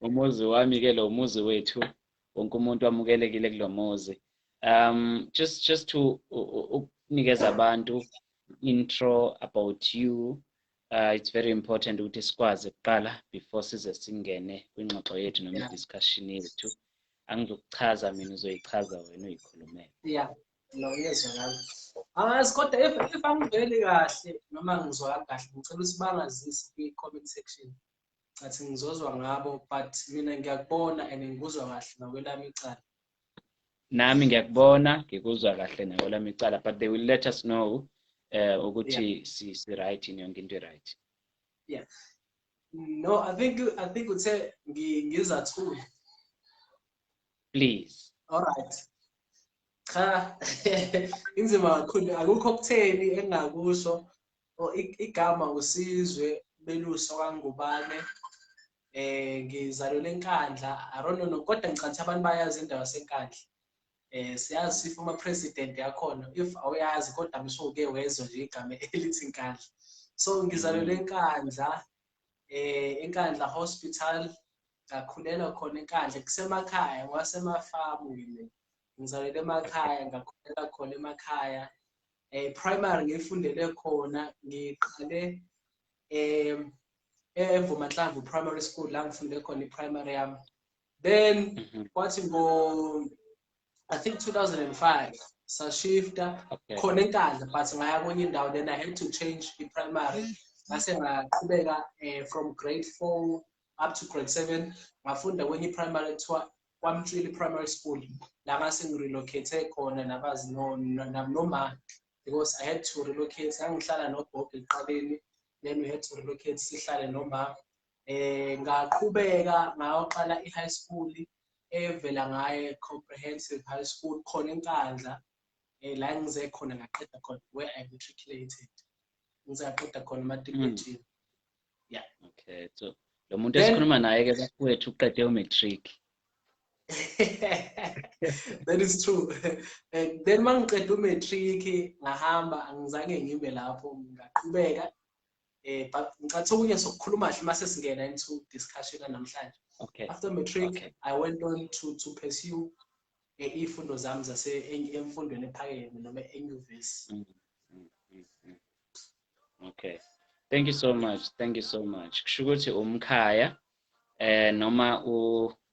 umuzi wami ke lo muzi wethu wonke umuntu wamukelekile kulo muzi. Just to ukunikeza abantu intro about you. It's very important ukuthi sikwazi kuqala before size singene kwingxoxo yethu noma discussion yethu. Angizokuchaza mina, uzoyichaza wena uyikhulumele. Yeah, no, ngiyezwakala. Kodwa if angiveli kahle noma ngizwakala kahle, ngicela usibangazise kwi-comment section. Ngathi ngizozwa ngabo, but mina ngiyakubona and ngikuzwa kahle nakwelami icala. Nami ngiyakubona, ngikuzwa kahle nakwelami icala, but they will let us know ukuthi si right in yonke into right. Yeah. No, I think uthe ngizathula. Please. All right. Cha, inzima kakhulu, akukho okutheni engakusho. Igama uSizwe Ngubane. Ngizalelwe eNkandla. I don't know, kodwa ngicathi abantu bayazi indawo yaseNkandla. Siyazi si former president yakhona. If awuyazi kodwa msuke wezwe nje igama elithi Nkandla. So ngizalelwe eNkandla, eNkandla Hospital, ngakhulela khona eNkandla, kusemakhaya, ngwasemafamu yini. Ngizalelwe emakhaya, ngakhulela khona emakhaya. Primary ngifundele khona, ngiqale eVumatlamvu Primary School la ngifunde khona i-primary yami. Then kwathi I think 2005 sashifta khona eNkandla, but ngaya kwenye indawo, then I had to change i-primary. Ngase ngaqhubeka from grade 4 up to grade 7 ngafunda kwenye i-primary ekuthiwa KwaMtshili Primary School. La ngase ngirelocate khona nabazi noma, because I had to relocate. Ngihlala nogogo eqaleni, then we had to relocate sihlale noma. Ngaqhubeka ngayoqala i-high school evela ngaye comprehensive high school khona eNkandla, la ngize khona ngaqeda khona where I matriculated. Ngizaqeda khona matriculation. Yeah. Okay, so lo muntu esikhuluma naye ke bafowethu uqede umatric. That is true. And then mangiqeda umatric ngahamba, angizange ngime lapho, ngaqhubeka. But ngicathi okunye sokukhuluma kahle mase singena into discussion namhlanje. Okay. After matric, I went on to pursue ifundo zami zase emfundweni ephakeme noma enyuvesi. Okay. Thank you so much. Thank you so much. Kusho ukuthi umkhaya noma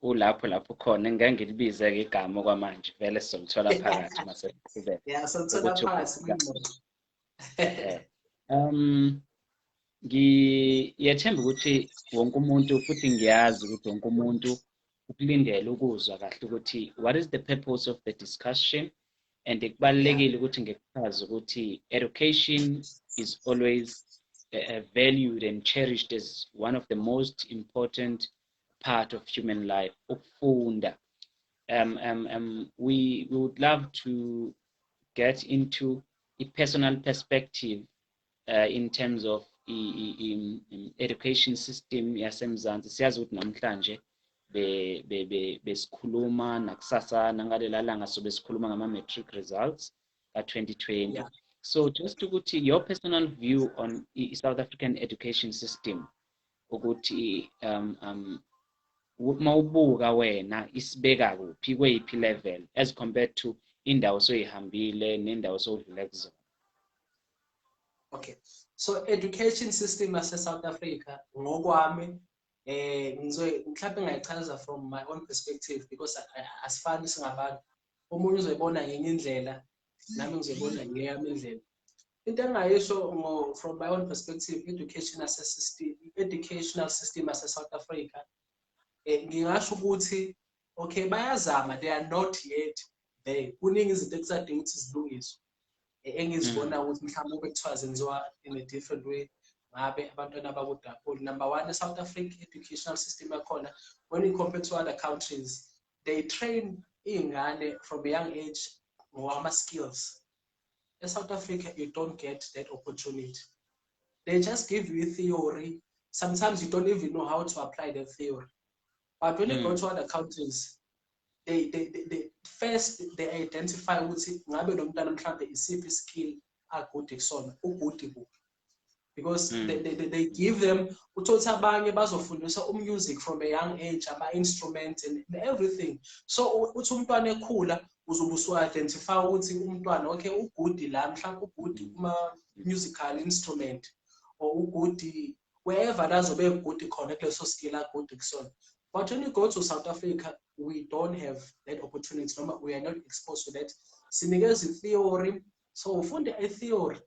lapho khona ngangilibiza ke igama kwamanje vele sizolithola phakathi mase kube. Yeah, sizolithola phakathi. Ngiyathemba ukuthi wonke umuntu, futhi ngiyazi ukuthi wonke umuntu ukulindela ukuzwa kahle ukuthi what is the purpose of the discussion, and kubalekile ukuthi ngikuchaze ukuthi education is always valued and cherished as one of the most important part of human life. Ukufunda. We would love to get into a personal perspective in terms of education system yaseMzansi. Siyazi ukuthi namhlanje besikhuluma nakusasa nangalela langa so besikhuluma ngama matric results ka 2020. Yeah. So just ukuthi your personal view on South African education system, ukuthi mawubuka wena isibeka kuphi kweyiphi level as compared to indawo soyihambile nendawo sowudlule kuzona. Okay. So education system yase South Africa ngokwami mhlawumbe ngayichaza from my own perspective, because asifani singabantu. Omunye uzoyibona ngenye indlela, nami ngizoyibona ngeyami indlela. Into engayisho from my own perspective, educational system yase South Africa, ngingasho ukuthi okay bayazama, they are not yet there. Kuningi izinto ekusadinga ukuthi zilungiswe. Engizibona ukuthi mhlawumbe bekuthiwa zenziwa in a different way ngabe abantwana abakudapoli. Number one, South African educational system yakhona, when you compare to other countries, they train ingane from a young age ngama skills. In South Africa, you don't get that opportunity. They just give you theory. Sometimes you don't even know how to apply the theory. But when you go to other countries, they first they identify ukuthi ngabe lo mntwana mhlawumbe isiphi skill agude kusona, ugude kuphi. because they give them uthola abanye bazofundiswa music from a young age, ama-instruments and everything. So uthi umntwana ekhula uzobe usu-identify ukuthi umntwana okay ugudi la mhlawumbe ugudi kuma-musical instrument or ugudi wherever lazobe egudi khona kuleso skill agudi kusona. But when you go to South Africa, we don't have that opportunity. No, we are not exposed to that. Sinikeza theory, so ufunde a theory,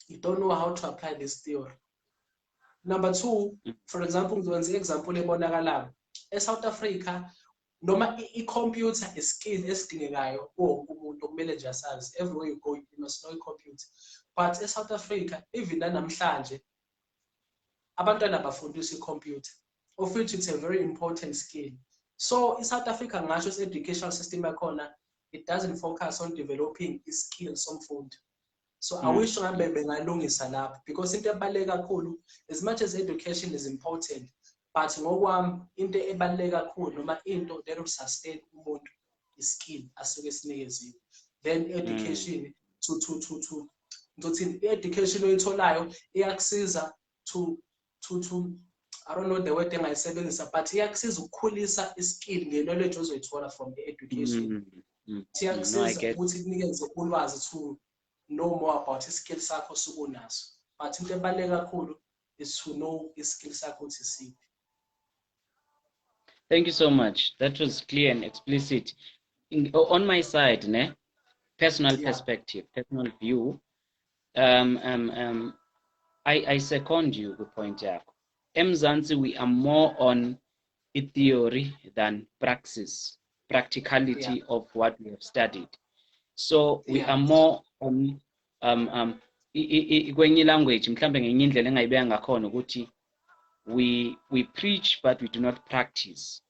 you don't know how to apply this theory. Number two, for example, ngizokwenza example ebonakalayo. eSouth Africa, noma i-computer skill esidingekayo wonke umuntu okumele nje asazi. Everywhere you go, you must know i-computer. But eSouth Africa, even namhlanje, abantwana bafundiswa i-computer, of which it's a very important skill. So in South Africa, ngasho educational system yakhona, it doesn't focus on developing skills somfundi. So I wish ngambe bengalungisa lapho, because into ebaluleke kakhulu, as much as education is important, but ngokwami into ebaluleke kakhulu noma into that will sustain umuntu skill asuke esinikezile. Then education ngizothi education oyitholayo iyakusiza to I don't know the word engayisebenzisa, but iyakusiza ukukhulisa iskill nge-knowledge ozoyithola from the education. Iyakusiza ukuthi kunikeze ulwazi to know more about iskill sakho sukunaso. But into ebaluleke kakhulu is to know iskill sakho ukuthi siphi. Thank you so much. That was clear and explicit. On my side, personal perspective, personal view, I second you with point yakho. eMzansi, we are more on a theory than practicality of what we have studied. So we are more on kwenye language, mhlambe ngenye indlela engayibeka ngakhona ukuthi we preach but we do not practice.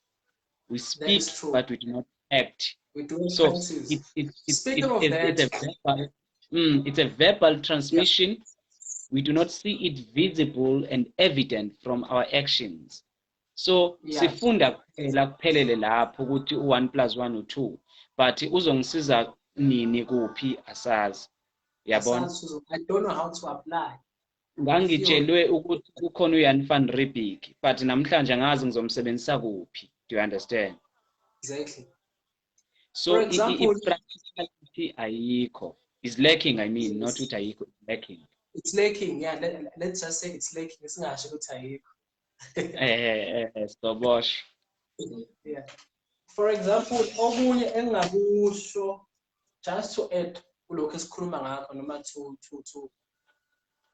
We speak but we do not act. We do not so practice. It's a verbal transmission. We do not see it visible and evident from our actions. So sifunda kuphelele lapho ukuthi 1 + 1 = 2, but uzongisiza nini kuphi asazi. Yabona? I don't know how to apply. Ngangitshelwe ukuthi ukhona uYan van Riebeeck, but namhlanje ngazi ngizomsebenzisa kuphi. Do you understand? Exactly. So for example, practicality ayikho. Is lacking, I mean, not ukuthi ayikho, lacking. It's lacking, yeah. Let's just say it's lacking. It's not actually Stobosh. Yeah. For example, okunye engakusho, just to add kulokho esikhuluma ngakho noma to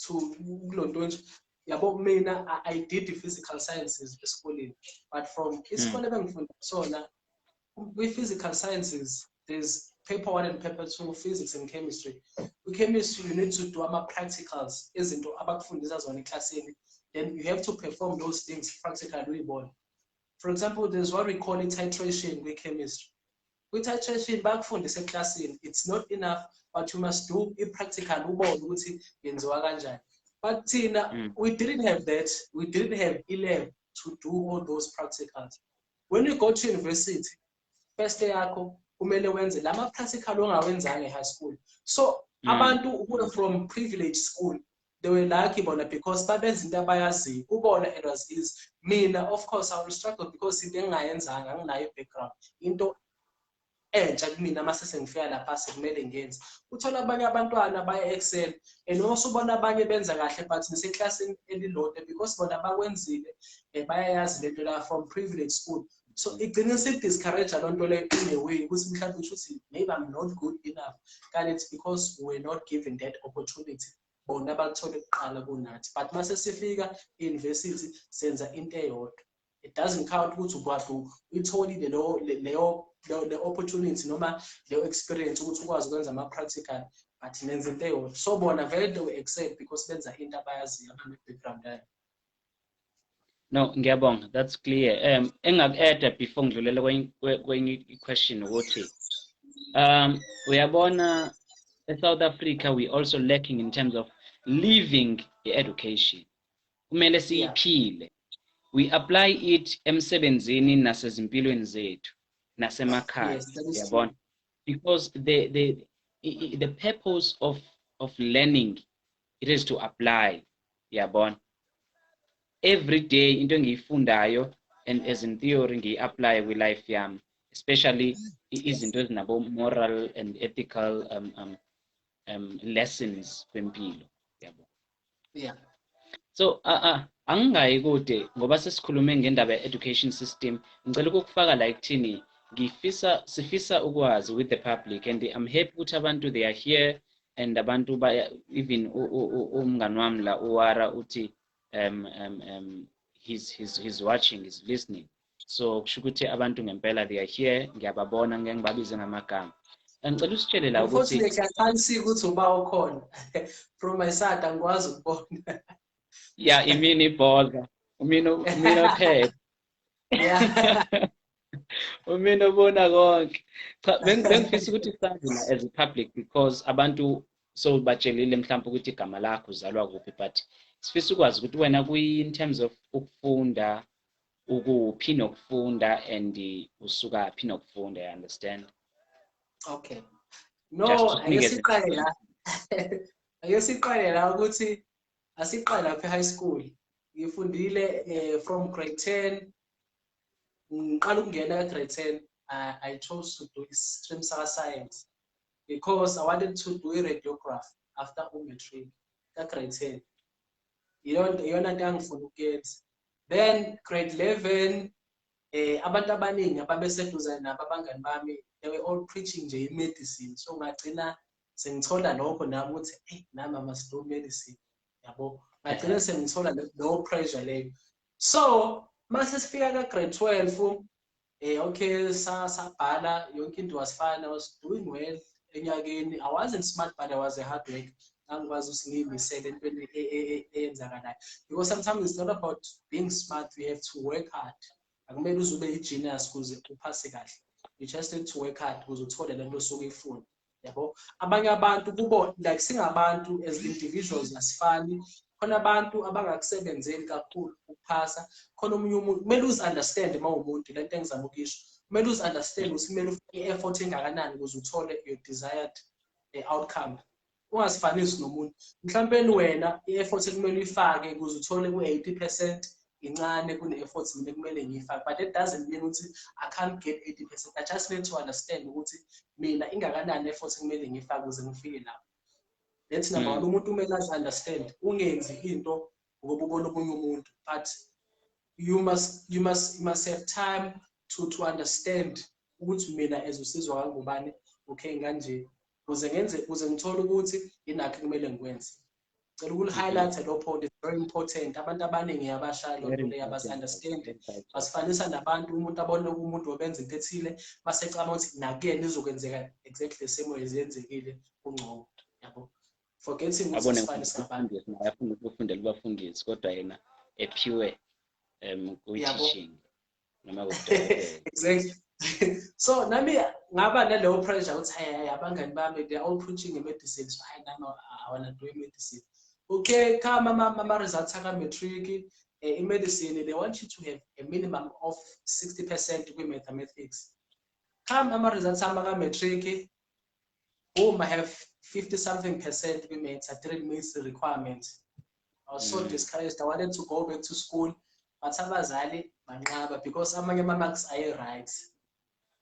kulonto nje. Yabo mina I did the physical sciences esikoleni, but from isikole bengifunda sona with physical sciences there's paper 1 and paper 2, physics and chemistry. With chemistry, you need to do practicals, izinto abakufundisa zona eklasini. Then you have to perform those things practically. For example, there's what we call titration with chemistry. With titration, bakufundisa eklasini, it's not enough, but you must do practical ubone ukuthi yenziwa kanjani. But thina, we didn't have that. We didn't have e-lab to do all those practicals. When you go to university, first day yakho kumele wenze lama practical ongawenzanga e high school. So abantu who from privileged school, they were lucky bona because babenza into abayaziyo. Ubona it was easy. Mina of course I will struggle because into engayenzanga nginayo background. Into entsha kumina mase sengifika lapha sekumele ngenze. Uthola abanye abantwana baya excel and also ubona abanye benza kahle but niseclassini elilodwa because bona bakwenzile bayayazi lento la from privileged school. So igcina discourage lonto le in a way ukuthi mhlawumbe uthi maybe I'm not good enough. And it's because we're not given that opportunity. Bona bathole kuqala kunathi. But mase sifika university senza into eyodwa. It doesn't count ukuthi ubaphi utholile the opportunity noma the experience ukuthi ukwazi ukwenza ama practical, but nenza into eyodwa. So bona vele they excel because benza into abayaziyo ama background yayo. No, ngiyabonga, that's clear. Engaku-add before ngidlulele kwenye question ukuthi uyabona eSouth Africa we also lacking in terms of living education. Kumele siyiphile. We apply it emsebenzini nasezimpilweni zethu nasemakhaya. Uyabona? Because the purpose of learning, it is to apply. yabona. Every day into engiyifundayo and as in theory ngiyi-apply kwi-life yami, especially izinto ezinabo moral and ethical lessons kwempilo, yabo. Yeah. So angingayi kude ngoba sesikhulume ngendaba ye-education system, ngicela ukufaka la ekuthini sifisa ukwazi with the public, and I'm happy ukuthi abantu they are here, and abantu even umngani wami la uwara uthi he's watching, he's listening. So kusho ukuthi abantu ngempela they are here, ngiyababona ngeke ngibabize ngamagama. Ngicela usitshele la ukuthi unfortunately akansi ukuthi uba ukhona from my side angikwazi ukubona. Yeah, imini ibhola, umina phela. Yeah. Umina ubona konke. Cha bengifisa ukuthi sazi la as a public, because abantu so batshelile mhlawumbe ukuthi igama lakho uzalwa kuphi, but sifisa ukwazi ukuthi wena in terms of ukufunda ukuphi nokufunda and usuka phi nokufunda, you understand? Okay. No, ayesiqale la. Ayesiqale la ukuthi asiqala lapha high school. Ngifundile from grade 10. Ngiqala ukungena grade 10. I chose to do stream science because I wanted to do a radiograph after matric grade 10. Iyona nto angifuna ukuyenza. Then grade 11 abantu abaningi ababeseduze nabo abangani bami, they were all preaching nje medicine, so ngagcina sengithola lokho nami ukuthi nami I must do medicine, yabo. Ngagcina sengithola no pressure leyo. So mase sifika ka grade 12 okay sabhala yonke into was fine, I was doing well enyakeni. I wasn't smart but I was a hard worker. Angikwazi usingimisele entweni eyenzakalayo, because sometimes it's not about being smart, we have to work hard. Akumele uze ube i-genius kuze uphase kahle, you just need to work hard kuze uthole lento osuke uyifuna, yabo. Abanye abantu kubo like singabantu as individuals asifani, khona abantu abangakusebenzeli kakhulu ukuphasa, khona omunye umuntu kumele uzi-understand uma umuntu, lento engizama ukuyisho, kumele uzi-understand ukuthi kumele ufake i-effort engakanani ukuze uthole your desired outcome. Ungasifanisi nomuntu, mhlawumbe wena i-effort ekumele uyifake ukuze uthole ku-80% incane kune-effort mina kumele ngiyifake, but it doesn't mean ukuthi I can't get 80%. I just need to understand ukuthi mina ingakanani effort kumele ngiyifake ukuze ngifike lapho. That's number one. Umuntu kumele understand, ungenzi into ngoba ubona omunye umuntu, but you must have time to understand ukuthi mina as uSizwe Ngubane okay kanje kuze ngithole ukuthi inakho kumele ngikwenze. Ngicela ukuli-highlight lo point, is very important. Abantu abaningi abashaya lo nto leyo abasi-understand, basifanisa nabantu, umuntu abone umuntu obenza into ethile basecama ukuthi nakuyena izokwenzeka exactly the same way ezenzekile kungcono, yabo. Forgetting ukuthi sifanisa nabantu. Ayafuna ukufundela ubafundisi kodwa yena pure teaching noma kodwa. Exactly. So nami ngaba naleyo pressure ukuthi hayi abangani bami they are all preaching medicine, so hayi nami I wanna do medicine. Okay, come ama results aka matric in medicine they want you to have a minimum of 60% with mathematics. Come ama results aka matric I have 50-something% with maths. I didn't meet the requirements. I was so discouraged. I wanted to go back to school, but abazali manqaba because amanye ama-marks aye right.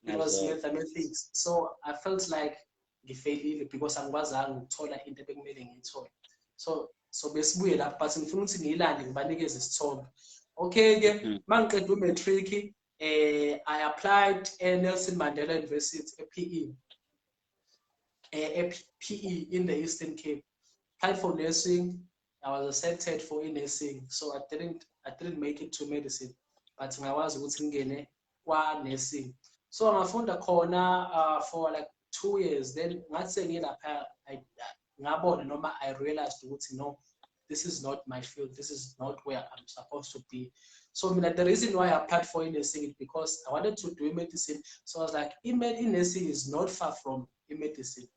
It was mathematics. So I felt like ngifailile because angikwazanga ukuthola into ebekumele ngiyithole. So besibuye lapho but ngifuna ukuthi ngiyilande ngibanikeze isithombe. Okay ke mangiqeda umatric I applied at Nelson Mandela University PE in the Eastern Cape. Applied for nursing. I was accepted for nursing, so I didn't make it to medicine, but ngakwazi ukuthi ngingene kwa nursing. So ngafunda khona for like 2 years. Then ngathi ngilapha ngabona noma I realized ukuthi no, this is not my field, this is not where I'm supposed to be. So the reason why I applied for nursing is because I wanted to do medicine. So I was like, nursing is not far from medicine.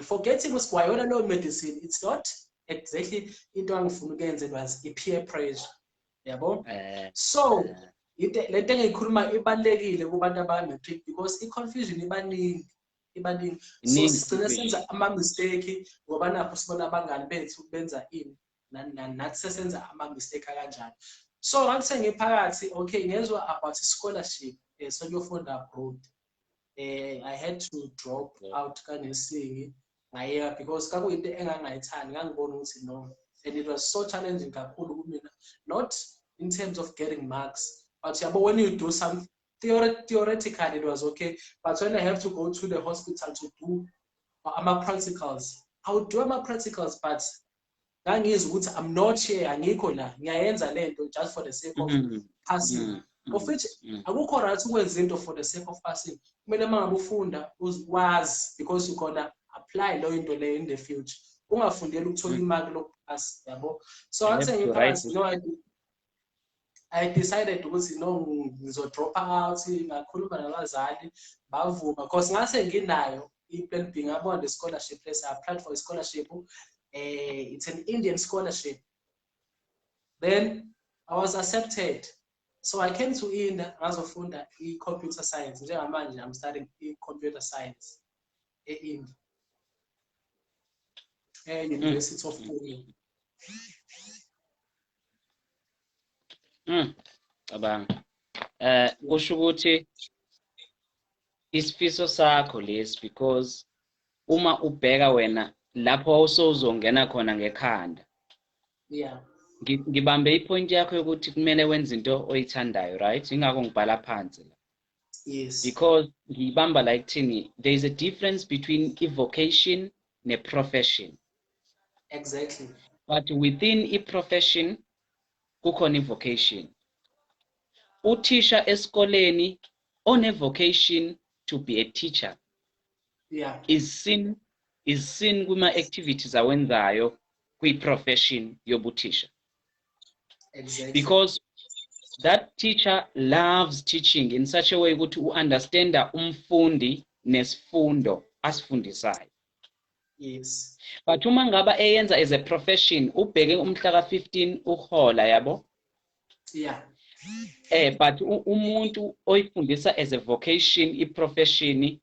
Forgetting was why I know medicine, it's not exactly into angifuna ukuyenza, it was peer pressure, yabo. So le nto engiyikhuluma ibalekile kubantu abamatric because i-confusion ibaningi, so sigcina senza ama-mistake ngoba napho sibona abangani bethu benza ini nathi sesenza ama-mistake kanjani. So ngathi sengiphakathi, okay, ngezwa about scholarship sokuyofunda abroad. I had to drop out kanesingi ngayeka because kakuyinto engangayithandi, ngangibona ukuthi no, and it was so challenging kakhulu kumina, not in terms of getting marks, but yabo, when you do some theoretically it was okay, but when I have to go to the hospital to do ama-practicals, I would do ama-practicals, but ngangizwa ukuthi I'm not here, angikho la, ngiyayenza lento just for the sake of passing, of which akukho right ukwenza into for the sake of passing. Kumele mangabe ufunda wazi because you're gonna apply leyo into leyo in the future, ungafundeli ukuthola imali lokupass, yabo. So ngathi ngiphakathi, no, I decided ukuthi no, ngizo drop out, ngakhuluma nabazali bavuma because ngase nginayo i-plan B, ngabona the scholarship place. I applied for a scholarship. It's an Indian scholarship. Then I was accepted. So I came to India ngazofunda i-computer science. Njengamanje I'm studying i-computer science e-India. University of Pune. Abang. Kusho ukuthi isifiso sakho lesi, because uma ubheka wena lapho usozongena khona ngekhanda. Yeah. Ngibambe ipoint yakho yokuthi kumele wenze into oyithandayo, right? Ingakho ngibhala phansi la. Yes. Because ngibamba like thini, there is a difference between a vocation ne profession. Exactly. But within a profession kukhona vocation. Uthisha esikoleni on a vocation to be a teacher. Yeah. Is seen kuma activities awenzayo kwi profession yobuthisha. Exactly. Because that teacher loves teaching in such a way ukuthi understand umfundi nesifundo asifundisayo. Yes. But uma ngaba eyenza as a profession, ubheke umhla ka-15 uhola, yabo. Yeah. But umuntu oyifundisa as a vocation, i-profession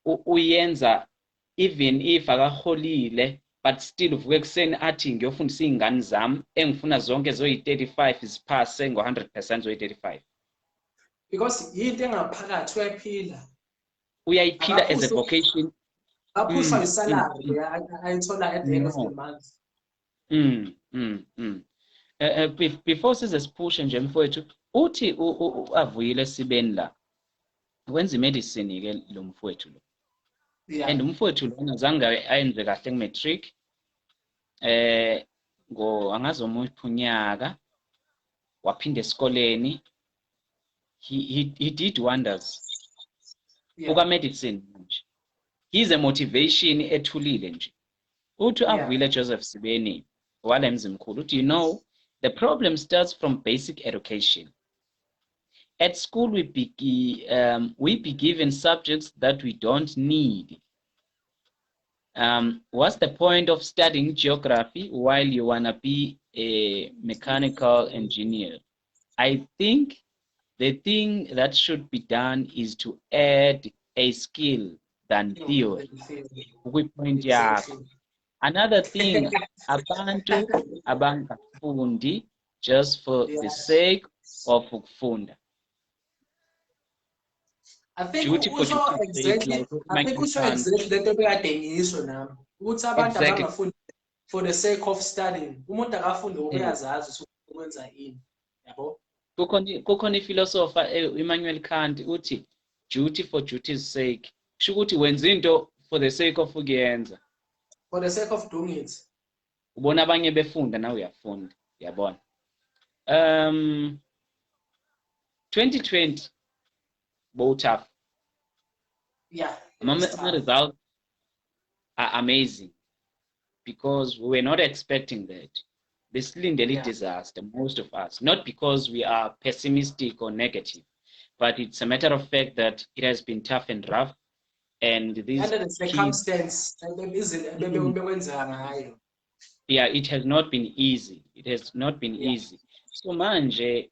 uyenza even if akaholile, but still uvuke ekuseni athi ngiyofundisa izingane zami engifuna zonke zoyi-35 ziphase ngo-100% zoyi-35. Because yinto engaphakathi uyayiphila. Uyayiphila as a vocation. Aphushwa isalary ayithola at the end of the month. Before siphushe nje mfowethu, uthi avuyile sibeni la wenza medicine ke lo mfowethu lo. Yeah. And umfowethu lona zange ayenze kahle nge-matric. Angazi omuphi unyaka waphinde esikoleni. He did wonders. Uka medicine nje. He's a motivation ethulile nje. Uthi avuyile Joseph Sibeni wala emzimkhulu. Uthi, you know, the problem starts from basic education. At school, we be given subjects that we don't need. What's the point of studying geography while you wanna be a mechanical engineer? I think the thing that should be done is to add a skill than theory. Point yakho. Another thing, abantu abangafundi just for the sake of ukufunda. I think usho exactly lento bekade ngisho nami ukuthi abantu abangafundi for the sake of studying. Umuntu akafundi ngoba uyazazi ukwenza ini, yabo. Kukhona iphilosopher Immanuel Kant uthi duty for duty's sake. Kusho ukuthi wenza into for the sake of ukuyenza. For the sake of doing it. Ubona abanye befunda nawe uyafunda, yabona. 2020 tough. Yeah. My results are amazing because we were not expecting that. This is disaster, most of us, not because we are pessimistic or negative, but it's a matter of fact that it has been tough and rough. And these under the circumstance, yeah, it has not been easy. It has not been easy. So manje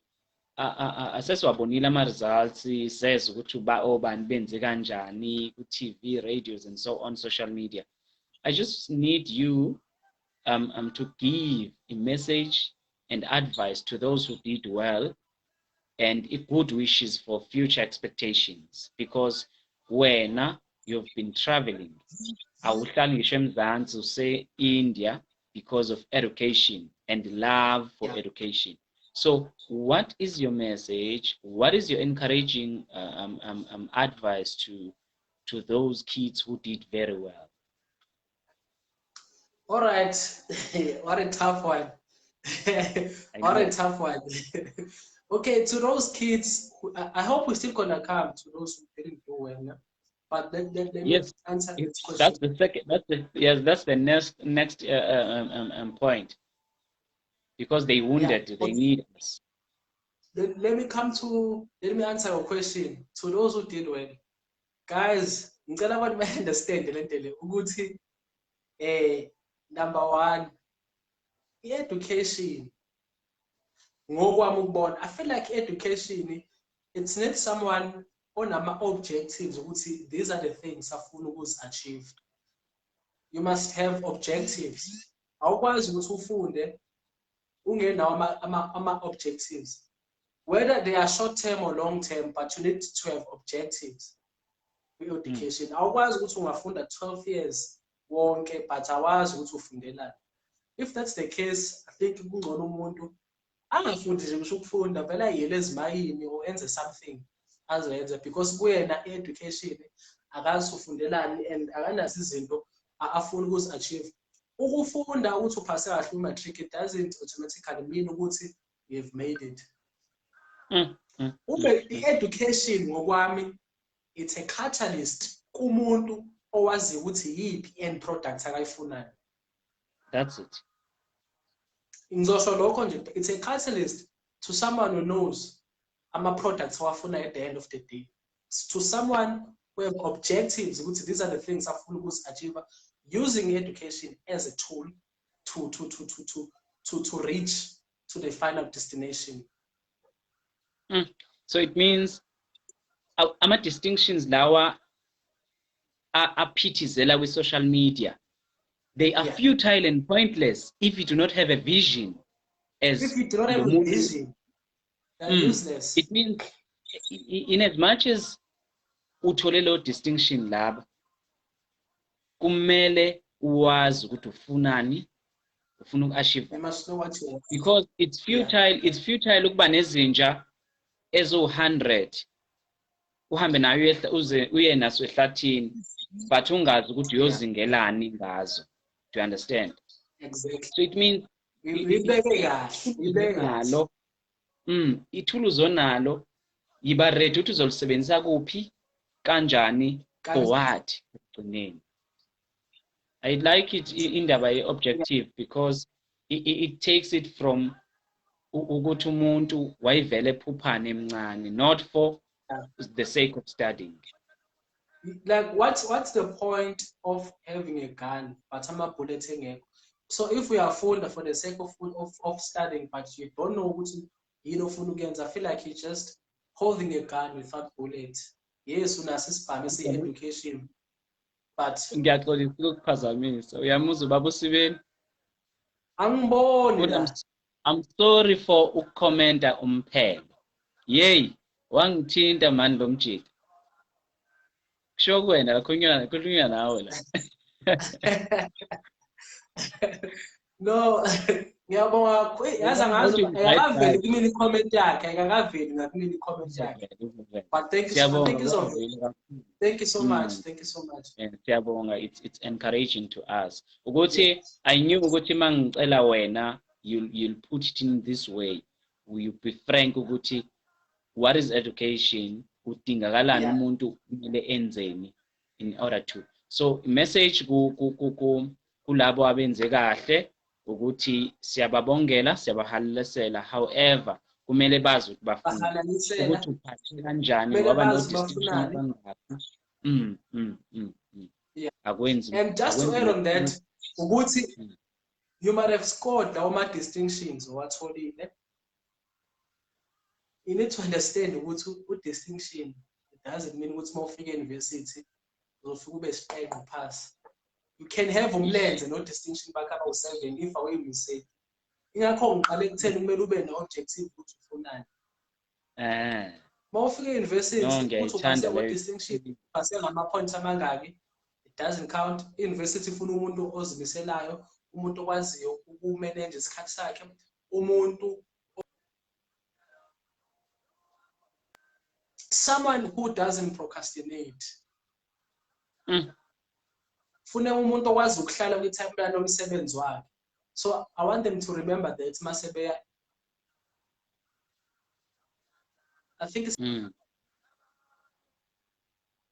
aseswabonile ama results, says ukuthi obani benze kanjani ku TV, radios and so on social media. I just need you to give a message and advice to those who did well and good wishes for future expectations, because when you've been traveling, awuhlali ngisho eMzansi use India because of education and love for education. So what is your message? What is your encouraging advice to those kids who did very well? All right. What a tough one. What a tough one. Okay, to those kids, I hope we're still gonna come to those who didn't do well. Yeah? But let me answer this question. That's the second. That's the next point, because they wounded. They need us. Let me answer your question. To those who did well, guys, ngicela abantu ba-understand le nto le ukuthi number one, education. Ngokwami ukubona, I feel like education, it's not someone on objectives ukuthi these are the things afuna ukuzi-achieve. You must have objectives. Awukwazi ukuthi ufunde ungenawo ama-objectives, whether they are short term or long term, but you need to have objectives with education. Awukwazi ukuthi ungafunda 12 years wonke but awazi ukuthi ufundelani. If that's the case, I think kungcono umuntu angafundi nje kusho ukufunda vele ayele ezimayini or enze something azoyenza, because kuyena education akazi ufundelani and akanazo izinto afuna ukuzi-achieve. Ukufunda ukuthi uphase kahle umatric, it doesn't automatically mean ukuthi you've made it. I-education ngokwami, it's a catalyst kumuntu owazi ukuthi yiphi end product akayifunayo. That's it. Ngizosho lokho nje, it's a catalyst to someone who knows ama-products awafuna at the end of the day. To someone who have objectives ukuthi these are the things afuna ukuzi-achieve, using education as a tool to reach to the final destination. So it means ama-distinctions lawa aphithizela with social media, they are futile and pointless if you do not have a vision. If you do not have a vision, they're useless. It means in as much as uthole lo distinction laba, kumele uwazi ukuthi ufunani, ufuna uku-achieve. You must know what you want. Because it's futile, it's futile ukuba nezinja ezo-100 uhambe nayo uye naso ehlathini but ungazi ukuthi uyozingelani ngazo. Do you understand? Exactly. So it means ithuluzi onalo yiba ready ukuthi uzolisebenzisa kuphi, kanjani, for what ekugcineni. I like it indaba ye-objective because it takes it from ukuthi umuntu wayivele ephuphane emncane, not for the sake of studying. Like what's the point of having a gun but ama-bullet engekho? So if we are funda for the sake of studying but you don't know ukuthi yini ofuna ukuyenza, I feel like you're just holding a gun without bullets. Yes, unaso isibhamu esi-education but ngiyaxolisa ukukuphazamisa. Uyamuzwa ubaba uSibeni? Angiboni la. I'm sorry for ukukhomenta umphelo. Yey, wangithinta mani lo mjika. Kusho kuwena khulunywa nawe la. No, ngiyabonga. Yazi angazi akaveli kimi i-comment yakhe, akaveli ngakimi i-comment yakhe. But thank you so much. Thank you so much. Siyabonga, it's encouraging to us. Ukuthi I knew ukuthi mangicela wena you'll put it in this way. Will be frank ukuthi what is education? Udingakalani umuntu kumele enzeni in order to. So message kulabo abenze kahle ukuthi siyababongela, siyabahalalisela. However, kumele bazi ukuthi bafuna ukuthi uphathe kanjani ngoba no distinction kangaka. Akwenzi. And just to add on that, ukuthi you might have scored lawo distinctions owatholile. You need to understand ukuthi distinction, it doesn't mean ukuthi uma ufika university uzofika ube siqenqo pass. you can have umlenze no distinction bakaba u7 if awuyimise ingakho ngiqale ekutheni kumele ube ne-objective ukuthi ufunani. Mawufika e-university uthi upase ngo-distinction upase ngama-points amangaki, it doesn't count. I-university ifuna umuntu ozimiselayo, umuntu okwaziyo ukumanage isikhathi sakhe, umuntu someone who doesn't procrastinate. Fune umuntu okwazi ukuhlala kwi-timeline yomsebenzi wakhe. So I want them to remember that masebeya, I think it's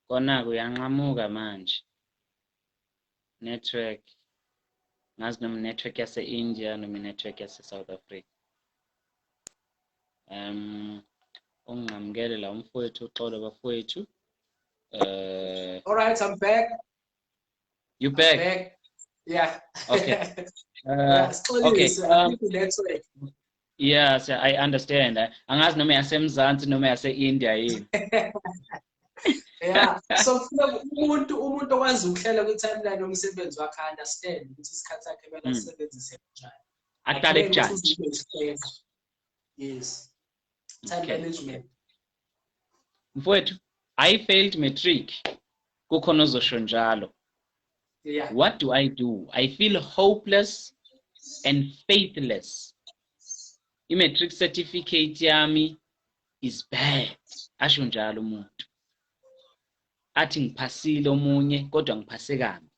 kona kuyanqamuka manje network, ngazi noma network yase India noma network yase South Africa. Ungamukele la umfowethu uxolo bafowethu. All right, I'm back. You back? I'm back. Yeah. Okay. Okay. Network. Yeah, so I understand. Angazi noma yaseMzansi noma yase India yini. Yeah. So umuntu okwazi ukuhlela kwi-timeline yomsebenzi wakhe understand ukuthi isikhathi sakhe kumele asebenzise kanjani. Aqale ejudge. Yes. Time management. Mfowethu, I failed matric. Kukhona ozosho njalo. Yeah. What do? I feel hopeless and faithless. I-matric certificate yami is bad. Asho njalo umuntu. Athi ngiphasile omunye kodwa ngiphase kambi.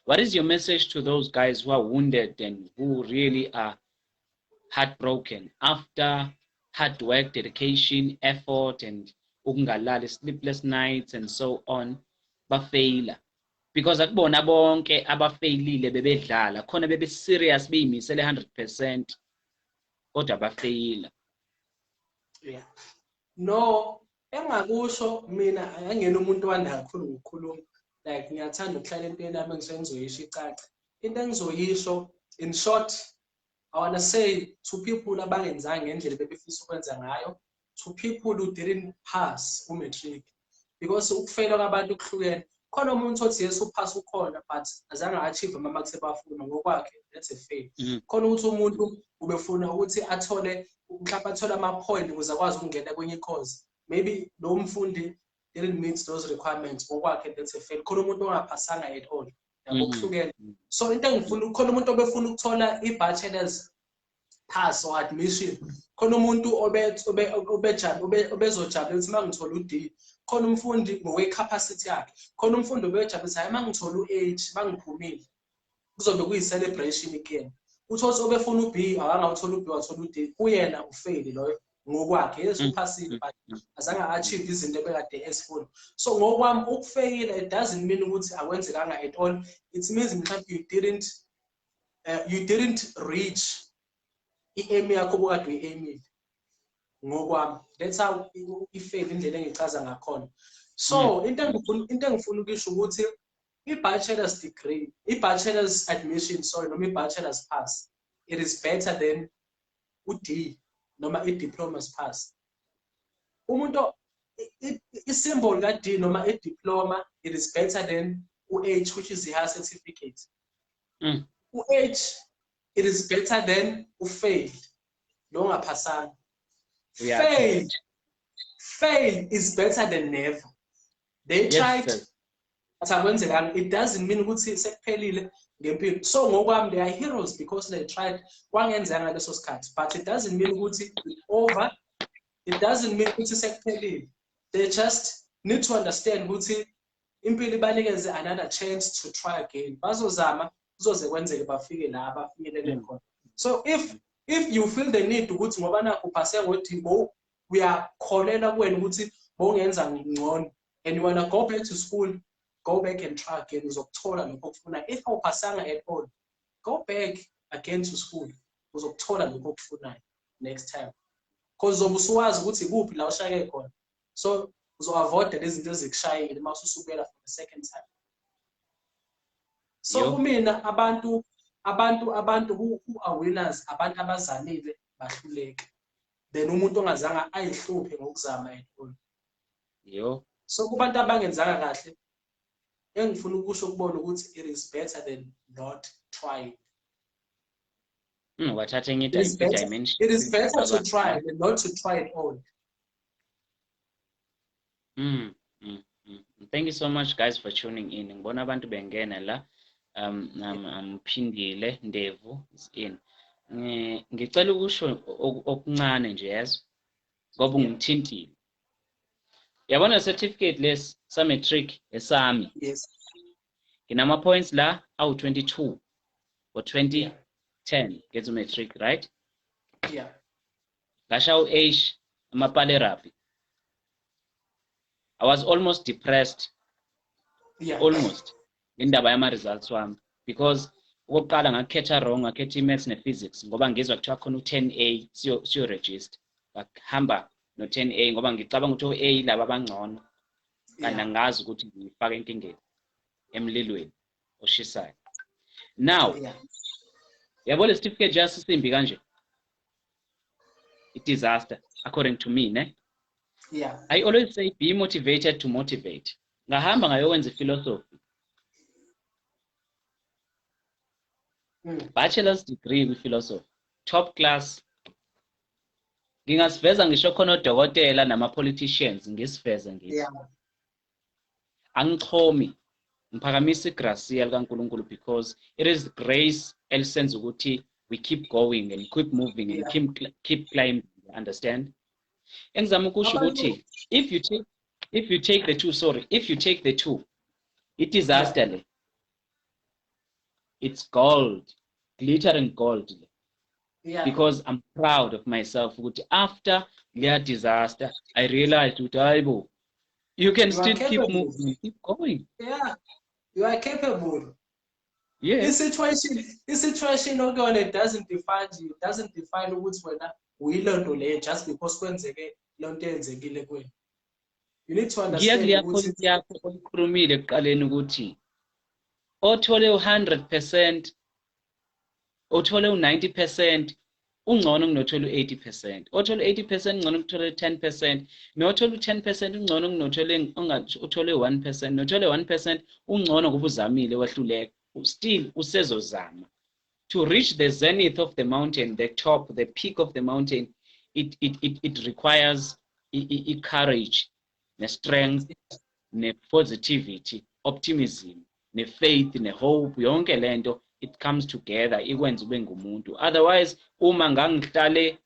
What is your message to those guys who are wounded and who really are heartbroken after hard work, dedication, effort, and ukungalali, sleepless nights, and so on, bafeyila? Because akubona bonke abafeyilile bebedlala, khona bebe serious beyimisele 100%, kodwa bafeyila. Yeah. No, engakusho mina angena umuntu wanda kakhulu ukukhuluma. Like ngiyathanda ukuhlala empini yami ngisengizoyisho icaca. Into engizoyisho in short, I want to say to people abangenzanga ngendlela bebefisa ukwenza ngayo, to people who didn't pass umatric, because ukufeyila kwabantu kuhlukene. Khona umuntu othi yes upass ukhona but azange achieve ama kusebafuna ngokwakhe, that's a fail. Khona ukuthi umuntu ubefuna ukuthi athole mhlawumbe athole ama point ukuze akwazi ukungena kwenye course, maybe lo mfundi didn't meet those requirements ngokwakhe, that's a fail. Khona umuntu ongaphasanga at all, ukuhlukene. So into engifuna khona umuntu obefuna ukuthola i-bachelor's pass or admission, khona umuntu obezojabulela ukuthi mangithola u-D, khona umfundi ngokwe-capacity yakhe, khona umfundi obejabulisa hayi mangithola u-H mangiphumile kuzobe kuyi-celebration again. Uthi obefuna u-B akangawuthola u-B wathola u-D, kuyena ufeyili loyo ngokwakhe. Yes uphasile but azange achieve izinto ebekade ezifuna. So ngokwami ukufeyila it doesn't mean ukuthi akwenzekanga at all. It means mhlawumbe you didn't reach i-aim yakho obukade uyi-aimile ngokwami. That's how i-fail indlela engichaza ngakhona. So into engifuna ukisho ukuthi i-bachelor's degree, i-bachelor's admission, sorry, noma i-bachelor's pass, it is better than u-D noma i-diploma's pass. Umuntu i-symbol ka-D noma i-diploma, it is better than u-H, which is the higher certificate. U-H, it is better than u-fail, lo ngaphasanga. Fail is better than never. They tried, but it doesn't mean ukuthi sekuphelile ngempilo. So ngokwami they are heroes because they tried kwangenzanga leso sikhathi, but it doesn't mean ukuthi over, it doesn't mean ukuthi sekuphelile. They just need to understand ukuthi impilo ibanikeze another chance to try again. Bazozama kuzoze kwenzeke bafike la abafinyelele khona. So if you feel the need ukuthi ngoba nakho uphase ngo-D, uyakholela kuwena ukuthi bowungenza ngcono and you want to go back to school, go back and try again, uzokuthola lokho okufuna. If awuphasanga at all, go back again to school, uzokuthola lokho okufunayo next time, because uzobe usuwazi ukuthi ikuphi la ushayeke khona. So uzo-avoid lezi zinto ezikushayile uma ususubela for the second time. So kumina abantu who are winners, abantu abazamile bahluleka, then umuntu ongazange ayihluphe ngokuzama at all. So kubantu abangenzanga kahle, engifuna ukusho kubona ukuthi it is better than not trying. What I think It is better to try than not to try at all. Thank you so much, guys, for tuning in. Ngibona abantu bengena la. Phindile Ndevu is in. Ngicela ukusho okuncane nje yazi ngoba ungithintile. Yabona certificate less sa matric esami. Yes. Inama points la awu 22 or 2010 get matric, right? Yeah. Gasha age amapale rapi. I was almost depressed. Yeah. Almost. Indaba yama results wami because okokuqala ngakhetha wrong, ngakhetha maths ne physics ngoba ngizwa kuthiwa khona u10A siyo register. Bahamba no 10A ngoba ngicabanga ukuthi A laba abangcono. Kana ngazi ukuthi ngifaka inkingeni emlilweni oshisayo. Now, yabo le certificate just simbi kanje. It disaster according to me, ne? Yeah. I always say be motivated to motivate. Ngahamba ngayokwenza philosophy. Bachelor's degree with philosophy. Top class. Ngingasiveza ngisho khona odokotela nama politicians ngisiveza ngithi. Yeah. Angixhomi. Ngiphakamisa igracia likaNkulunkulu because it is grace elisenza ukuthi we keep going and keep moving and keep climbing, understand? Engizama ukusho ukuthi if you take the two, it is disaster. It's gold, glitter and gold. Yeah. Because I'm proud of myself. After their disaster, I realized you can still keep moving, keep going. Yeah, you are capable. Yeah. This situation it doesn't define you. It doesn't define what's when we learn to lay just because you need to understand. Othole 100%, othole 90%, ungcono kunothole 80%. Othole 80% ungcono kunothole 10%. Nothole 10% ungcono kunothole 1%. Nothole 1% ungcono kuba uzamile wehluleka. Still usezozama. To reach the zenith of the mountain, the top, the peak of the mountain, it requires courage, strength, positivity, optimism, faith, hope, yonke lento it comes together ikwenza ube ngumuntu. Otherwise uma ngangihlale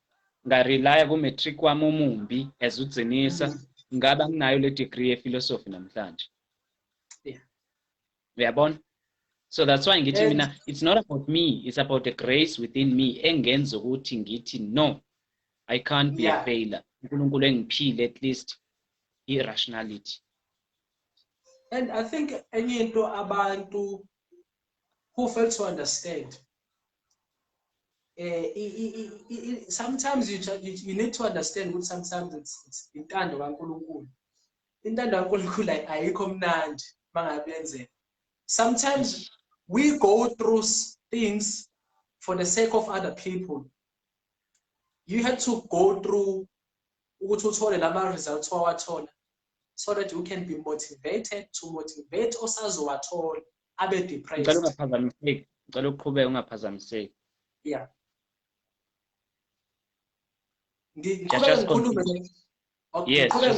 ngarelaya ku matric wami omumbi ezutsinisa ngaba nginayo le degree ye philosophy namhlanje. Uyabona? So that's why ngithi mina it's not about me, it's about the grace within me engenza ukuthi ngithi no, I can't be a failure. uNkulunkulu engiphile at least irrationality. And I think enye into abantu who fail to understand, sometimes you need to understand what sometimes it's intando kaNkulunkulu. Intando kaNkulunkulu ayikho mnandi mangabe yenzeka. Sometimes we go through things for the sake of other people. You had to go through ukuthi uthole lama results wawathola so that you can be motivated to motivate osazowathola abe depressed. Ngicela uqhubeke ungaphazamiseki. Yeah. Yes, just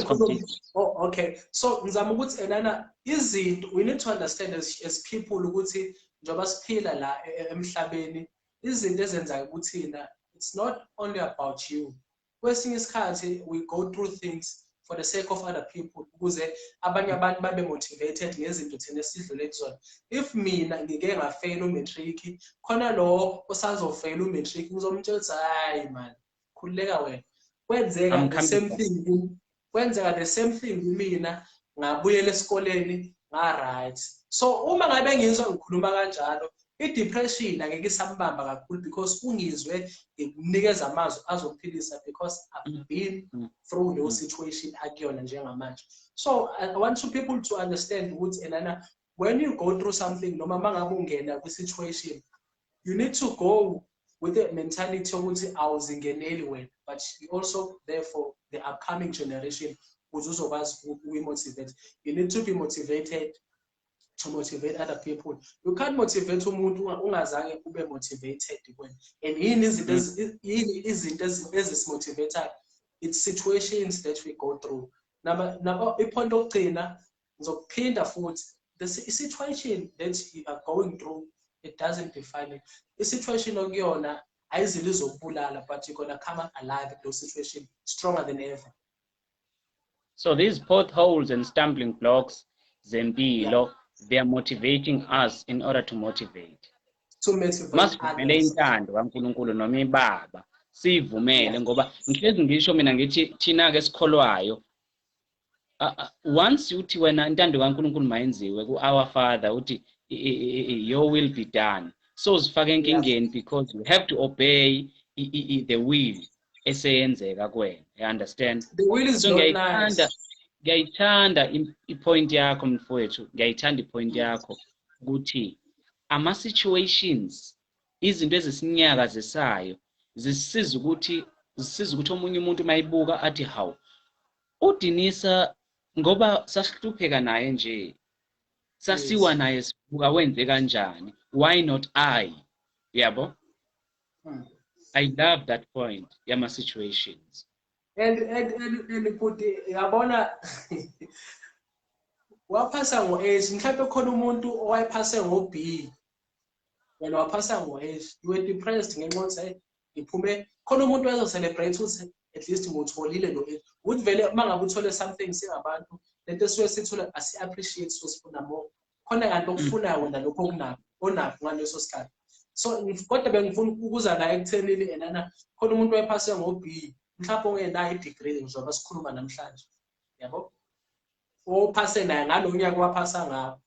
continue. Oh, okay. So ngizama ukuthi enana izinto we need to understand as people ukuthi njoba siphila la emhlabeni izinto ezenza kuthina it's not only about you. Kwesinye isikhathi we go through things for the sake of other people ukuze abanye abantu babe motivated ngezinto thina esidlule kuzona. If mina ngike ngafail umatric khona lo osazofail umatric ngizomtshela ukuthi hayi man khulileka wena. Kwenzeka the same thing kumina ngabuyela esikoleni right. So uma ngabe ngizwa ngikhuluma kanjalo i-depression angeke isambamba kakhulu because ungizwe ngikunikeza amazwi azokuphilisa because I've been through no situation akuyona njengamanje. So I want people to understand ukuthi enana when you go through something noma mangabe ungena kwi-situation you need to go with the mentality ukuthi awuzingeneli wena but also therefore the upcoming generation uzokwazi ukuyi-motivate. You need to be motivated to motivate other people. You can't motivate umuntu ungazange ube motivated kwena. And yini izinto ezisimotivator? It's situations that we go through. Naba ipoint okugcina ngizokuphinda futhi, the situation that you are going through, it doesn't define it. The situation okuyona ayizile izokubulala, but you're gonna come up alive in those situations stronger than ever. So these potholes and stumbling blocks, Zempilo, they are motivating us in order to motivate. To motivate masivumele intando kaNkulunkulu noma ibaba sivumele ngoba ngihlezi ngisho mina ngithi thina ke sikholwayo once uthi wena intando kaNkulunkulu mayenziwe ku our Father uthi your will be done, so sifake enkingeni because you have to obey the will eseyenzeka kuwena. You understand? The will is so not nice. Ngiyayithanda ipoint yakho mfowethu, ngiyayithanda ipoint yakho ukuthi ama-situations, izinto ezisinyakazisayo zisiza ukuthi omunye umuntu mayibuka athi hawu uDinisa ngoba sasihlupheka naye nje sasiwa naye sibuka wenze kanjani, why not I? Yabo? I love that point yama-situations. And put yabona waphasa ngo-A, mhlawumbe khona umuntu owayephase ngo-B wena waphasa ngo-A, you were depressed ngenxa yokuthi ngiphume, khona umuntu wazocelebrate ukuthi at least ngutholile lo-A, ukuthi vele uma ngabe uthole something singabantu lento esuke sithole asi-appreciate so sifuna more, khona kanti okufunayo wena lokho onakho ngaleso sikhathi. So kodwa bengifuna ukuza la ekuthenini enana khona umuntu owayephase ngo-B mhlawumbe ongenayo i-degree njengoba sikhuluma namhlanje, yabo, ophase naye ngalo nyaka waphasa ngawo,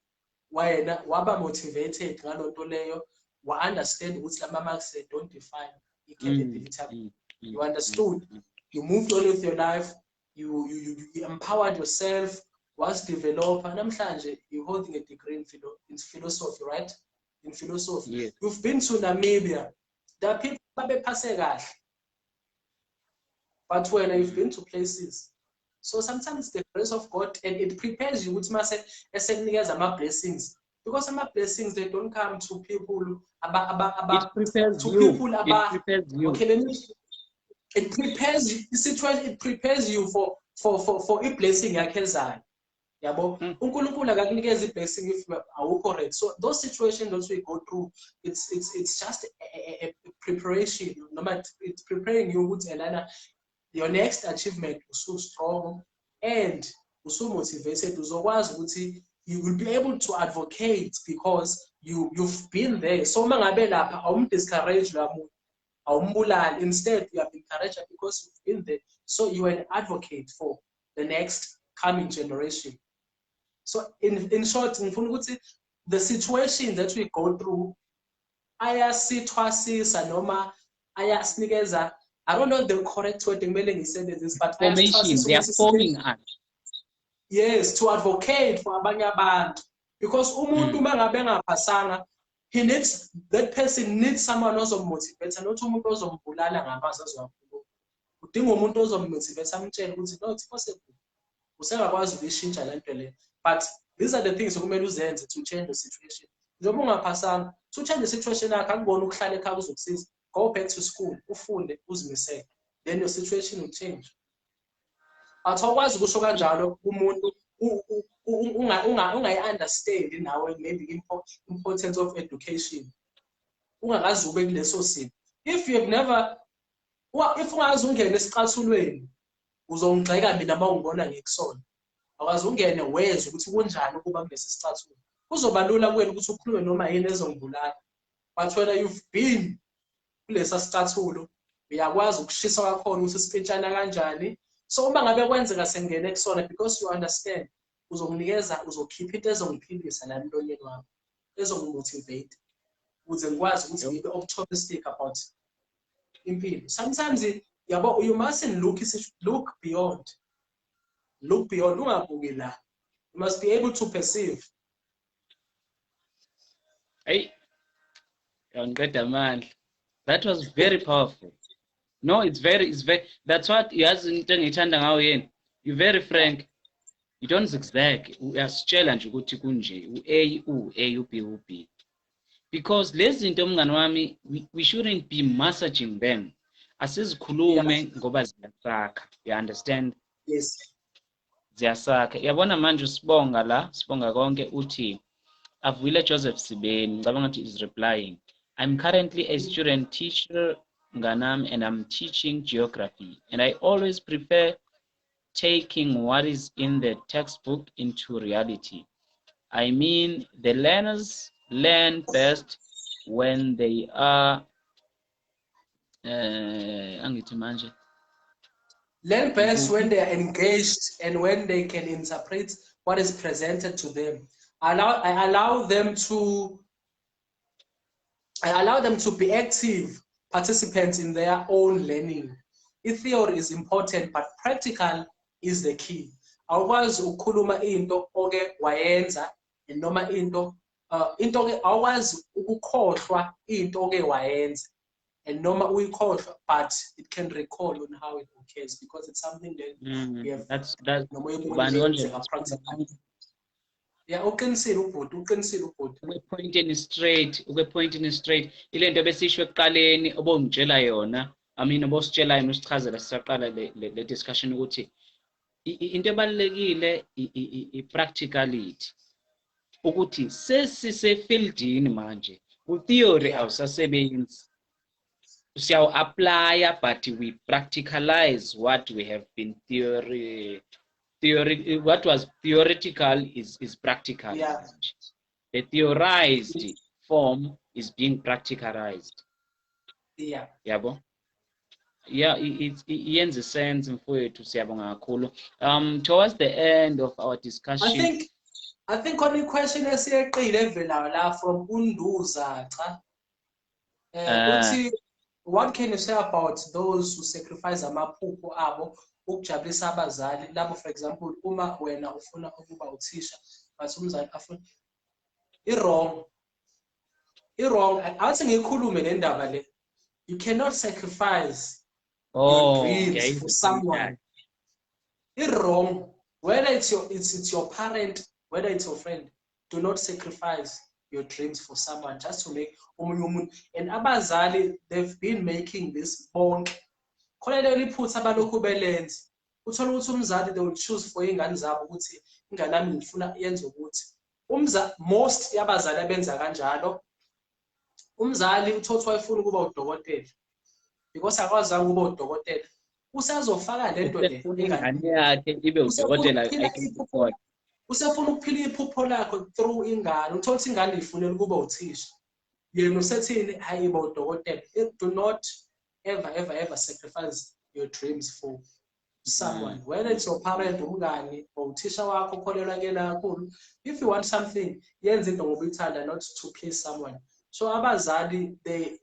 wena waba motivated ngalo nto leyo, wa-understand ukuthi lama-marks don't define i-capability. You understood, you moved on with your life, you empowered yourself, was developer. Namhlanje you're holding a degree in philosophy, right? In philosophy. Yes. You've been to Namibia. There are people babephase kahle, but when you've been to places, so sometimes the grace of God, and it prepares you with blessings, because some blessings they don't come to people It prepares to you. people It prepares you. Okay, it prepares you. The situation, it prepares you for a blessing yakhe. Yabo, uNkulunkulu akakunikeza i-blessing if you are correct. So those situations that we go through, it's just a preparation. No matter, it's preparing you with your next achievement is so strong and so motivated. You will be able to advocate because you've been there. So mangabe lapha discourage la muntu, awumbulali. Instead, you have encouraged because you've been there. So you are an advocate for the next coming generation. So in short, the situation that we go through, ayasithwasisa noma ayasinikeza, I don't know the correct word in said this, but formation, they are forming us. Yes, to advocate for abanye abantu, because umuntu mangabe ngaphasanga, that person needs someone ozomotivate, not umuntu ozombulala ngamazwi azwakhulu. Udinga umuntu ozomotivate amtshela ukuthi no, it's possible. Usengakwazi ukuyishintsha le nto le. But these are the things okumele uzenze to change the situation. Njengoba ungaphasanga, to change the situation yakho akubona ukuhlala ekhaya uzokusiza. Go back to school, ufunde, uzimisele. Then your situation will change. Awukwazi ukusho kanjalo umuntu ungayi-understand nawe maybe importance of education. Ungakazi ube kuleso simo. If ungazi ungene esicathulweni, uzongixeka mina uma ungibona ngikusona. Awukazi ungene wezwe ukuthi kunjani ukuba kulesi sicathulo. Kuzoba lula kuwena ukuthi ukhulume noma yini ezongibulala. But when you've been kulesa sicathulo, uyakwazi ukushisa kakhona ukuthi sipintshana kanjani. So uma ngabe kwenzeka sengene kusona, because you understand, uzokhipha into ezongiphilisa la emlonyeni wami, ezongimotivate, ukuze ngikwazi ukuthi ngibe optimistic about impilo. Sometimes yabo, you mustn't look beyond. Look beyond, ungabuki la. You must be able to perceive. Hey, man, that was very powerful. No, it's very, that's what you as you're very frank. You don't zigzag. Uyasitshela nje ukuthi kunje u-A u-A u-B u-B. Because lezi zinto mngani wami we shouldn't be massaging them. Asizikhulume ngoba ziyasakha. You understand? Yes. Ziyasakha. Yabona manje usibonga la, sibonga konke uthi Avile Joseph Sibeni, ngicabanga ukuthi is replying. I'm currently a student teacher Nganam and I'm teaching geography and I always prefer taking what is in the textbook into reality. I mean, the learners learn best when they are learn best when they are engaged and when they can interpret what is presented to them. I allow them to be active participants in their own learning. Theory is important, but practical is the key. Awukwazi ukukhuluma into oke wayenza noma into ke awukwazi ukukhohlwa into oke wayenza and noma uyikhohlwa, but it can recall on how it occurs because it's something that we have practical. Yeah, uqinisile ubhuti. Point in straight. Ile nto besisho ekuqaleni obongitshela yona. I mean obositshela yona usichazela sisaqala le discussion ukuthi into ebalekile i-practicality. Ukuthi sesise fieldini manje. U-theory awusasebenzi. Siyaw apply but we practicalize what we have been what was theoretical is practical. Yeah. The theorized form is being practicalized. Yeah. Yabo? Yeah, it ends sense mfowethu siyabonga kakhulu. Towards the end of our discussion, I think only question esiyeqile evela la from Unduza cha. What can you say about those who sacrifice amaphupho abo ukujabulisa abazali labo, for example uma wena ufuna ukuba uthisha but umzali afuna wrong athi ngikhulume le ndaba le. You cannot sacrifice your dreams for someone. Wrong, whether it's your parent, whether it's your friend. Do not sacrifice your dreams for someone just to make umuntu. And abazali, they've been making this bonke khona liphutha abalokhu belenza. Uthola ukuthi umzali they will choose for ingane zabo ukuthi ingane yami ngifuna yenze ukuthi most yabazali abenza kanjalo. Umzali uthothi wayefuna ukuba udokotela because akwazanga ukuba udokotela, usazofaka lento le ingane yakhe ibe udokotela usefuna ukuphila iphupho lakho through ingane. Uthola ukuthi ingane ifunela ukuba uthisha, yena usethini hayiba udokotela. Do not ever sacrifice your dreams for someone, whether it's your parent, umngane or uthisha wakho okholelwa kuyena kakhulu. If you want something, yenze into ngoba uyithanda, not to please someone. So abazali they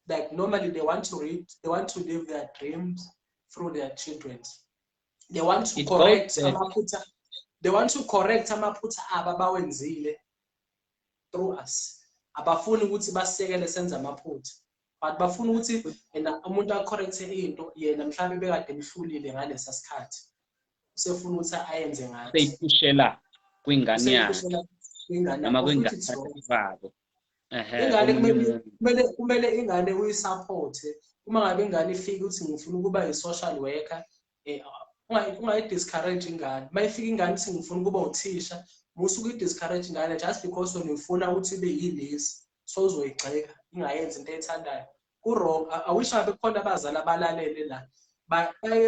like normally they want to live their dreams through their children. They want to correct amaphutha. They want to correct amaphutha aba bawenzile through us. Abafuni ukuthi basekele senze amaphutha, but bafuna ukuthi yena umuntu acorrecte into yena mhlawumbe bekade emhlulile ngalesa sikhathi. Usefuna ukuthi ayenze ngathi. Seyipushela kwingane yakhe. Noma kwingane babo. Ingane kumele ingane uyisupport. Uma ngabe ingane ifika ukuthi ngifuna ukuba yi-social worker, ungayi-discourage ingane. Mayifika ingane ithi ngifuna ukuba uthisha, musuke i-discourage ingane just because wena ufuna ukuthi ibe yilesi, so uzoyigxeka ingayenzi into ethandayo. Ku-wrong. I wish ngabe kukhona abazali abalalele la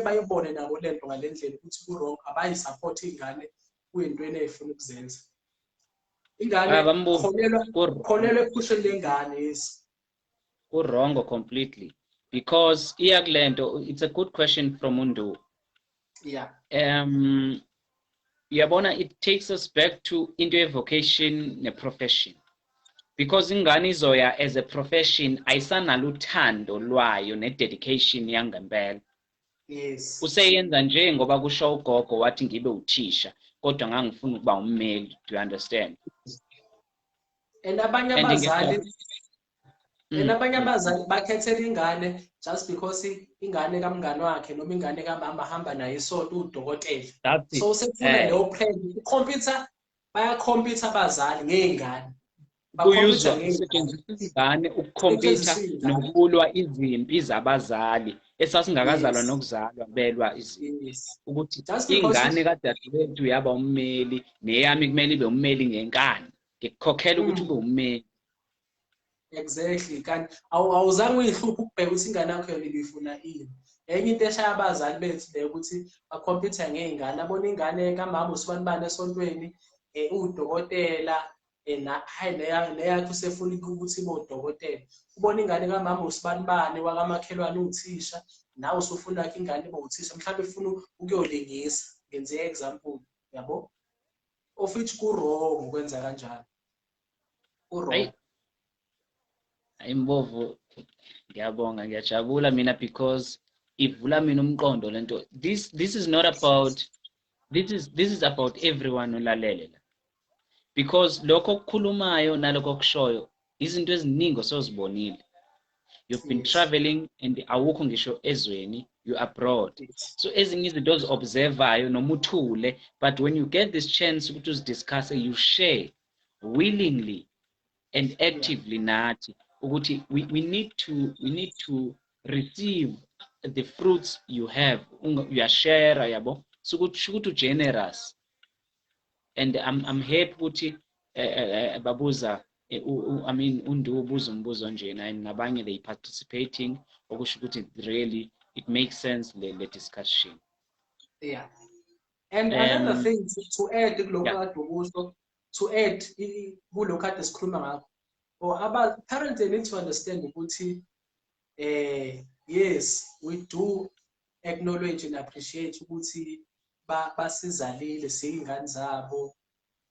bayibone nabo lento ngalendlela ukuthi ku-wrong, abayisupport ingane kuyintweni eyifuna ukuzenza. Ingane kholelwa ephusheni lengane yes. Wrong completely because it's a good question from Undu. Yeah. Yabona, it takes us back to into a vocation ne profession, because ingane izoya as a profession ayisanalo uthando lwayo ne dedication yangempela. Yes. Useyenza nje ngoba kusho ugogo wathi ngibe uthisha kodwa ngangifuna ukuba ummeli. Do you understand? And abanye abazali Abanye abazali bakhethela ingane just because ingane kamngani wakhe noma ingane kamama hamba nayo isonto udokotela. So sefuna leyo pressure. Ikhompyutha bayakhompyutha abazali ngezingane. Kuyuzwa kusetshenziswa ingane ukukhompyutha nokulwa izimpi zabazali esasingakazalwa nokuzalwa belwa izimpi ukuthi ingane kadadewethu yaba ummeli neyami kumele ibe ummeli ngenkani ngikukhokhela ukuthi ube ummeli. Exactly. Kanti awuzange uyihluphe ukubheka ukuthi ingane yakho yona ibifuna ini. Enye into eshaya abazali bethu le ukuthi bakhompyutha ngezingane. Abona ingane kamama usibanibani esontweni udokotela hayi neyakhe usefuna ukuthi ibe udokotela. Ubona ingane kamama usibanibani wakamakhelwane uthisha nawe usufuna ukuthi ingane ibe uthisha mhlawumbe ufuna ukuyolingisa ngenze example yabo. Of which ku wrong ukwenza kanjalo. Ku wrong. Imbovu ngiyabonga ngiyajabula mina because ivula mina umqondo lento. This is not about this is about everyone olalele la. Because lokho okukhulumayo nalokho kushoyo izinto eziningi osozibonile. You've been traveling and awukho ngisho ezweni, you abroad. So ezinye izinto ozi-observayo noma uthule, but when you get this chance ukuthi uzidiscuss, you share willingly and actively nathi ukuthi we need to receive the fruits you have. You are share yabo. So ukuthi generous. And I'm happy ukuthi babuza I mean undubuza umbuzo njena and nabanye they participating okusho ukuthi really it makes sense the discussion. Yeah. And another thing to add to add kulokho ade sikhuluma ngakho. Or parents they need to understand ukuthi yes, we do acknowledge and appreciate ukuthi basizalile siyingane zabo.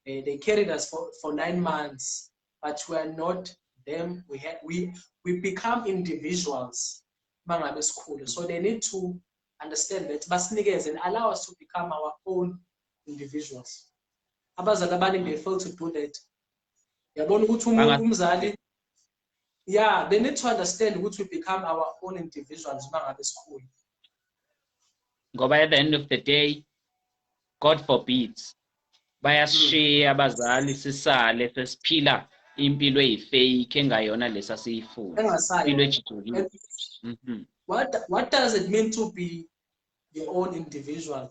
They carried us for 9 months, but we are not them. We become individuals mangabe sikhule. So they need to understand that basinikeze and allow us to become our own individuals. Abazali abaningi they fail to do that. Yabona ukuthi umuntu umzali, yeah, they need to understand ukuthi we become our own individuals mangabe sikhule. Ngoba at the end of the day, God forbids, bayashiya abazali sisale sesiphila impilo eyifake engayona lesa siyifuna. Impilo ejijulile. What does it mean to be your own individual?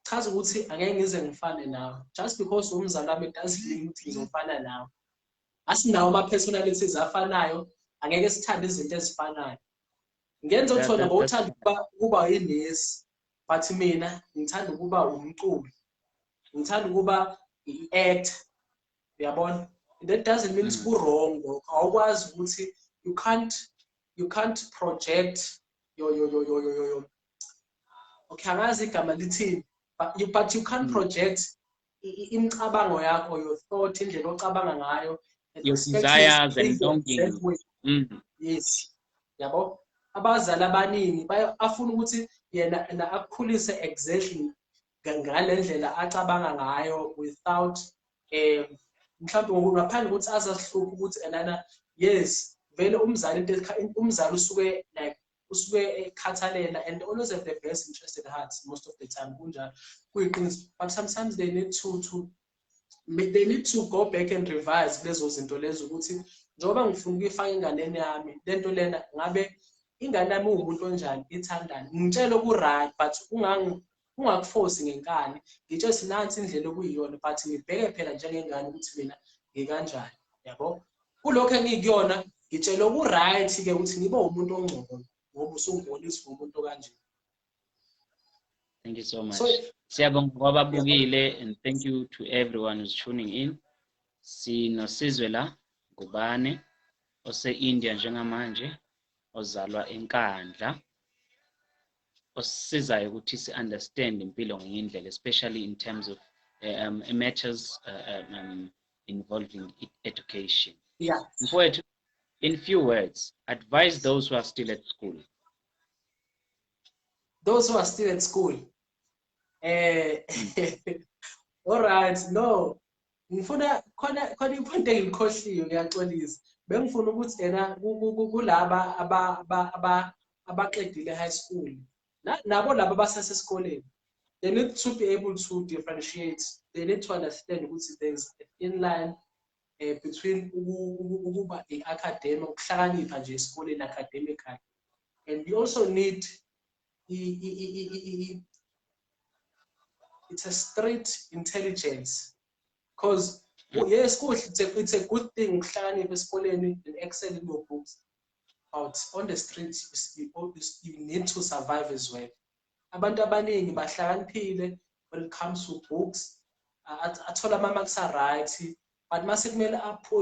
Chaza ukuthi angeke ngize ngifane nawe. Just because umzali wami doesn't mean ukuthi ngizofana nawe. Asinawo ama-personalities afanayo, angeke sithande izinto ezifanayo. Ngenza uthona ngowuthanda ukuba inesi, but mina ngithanda ukuba umculi. Ngithanda ukuba i-actor. Uyabona? That doesn't mean it's wrong though. Awukwazi ukuthi you can't project your okay, angazi igama lithini, but you can't project imicabango yakho, your thought, indlela ocabanga ngayo, your desires and longings. Yes. Yabo? Abazali abaningi afuna ukuthi yena akukhulise exactly ngale ndlela acabanga ngayo without mhlawumbe ngaphandle ukuthi azasihlupha ukuthi enana yes vele umzali usuke ekhathalela and always have the best interest at heart most of the time kunjalo kuyiqiniso, but sometimes they need to go back and revise lezo zinto lezo ukuthi njengoba ngifuna ukuyifaka inganeni yami lento lena ngabe ingane yami umuntu onjani ithandani ngitshela ku-right but ungakuforce ngenkani ngitshela sinansi indlela okuyiyona but ngibheke phela njengengane ukuthi mina ngikanjani yabo kulokho engikuyona ngitshela ku-right ke ukuthi ngibe umuntu ongcono ngoba usungibonisa umuntu kanje. Thank you so much. Siyabonga kwababukile and thank you to everyone who's tuning in. Sino Sizwe Ngubane ose-India njengamanje ozalwa eNkandla osisizayo ukuthi si-understand impilo ngenye indlela, especially in terms of matters involving education. Yeah. In few words, advise those who are still at school. Those who are still at school. All right, no. Ngifuna khona iphonto engikhohliwe ngiyaxolisa. bengifuna ukuthi ena kulaba abaqedile high school nabo laba basasesikoleni, they need to be able to differentiate. They need to understand ukuthi there's a thin line between ukuba i-academic, ukuhlakanipha nje esikoleni academically, and you also need it's a street intelligence, because yes, it's a good thing ukuhlakanipha esikoleni and excel in your books, but on the streets you need to survive as well. Abantu abaningi bahlakaniphile when it comes to books, athola ama-marks right, but mase kumele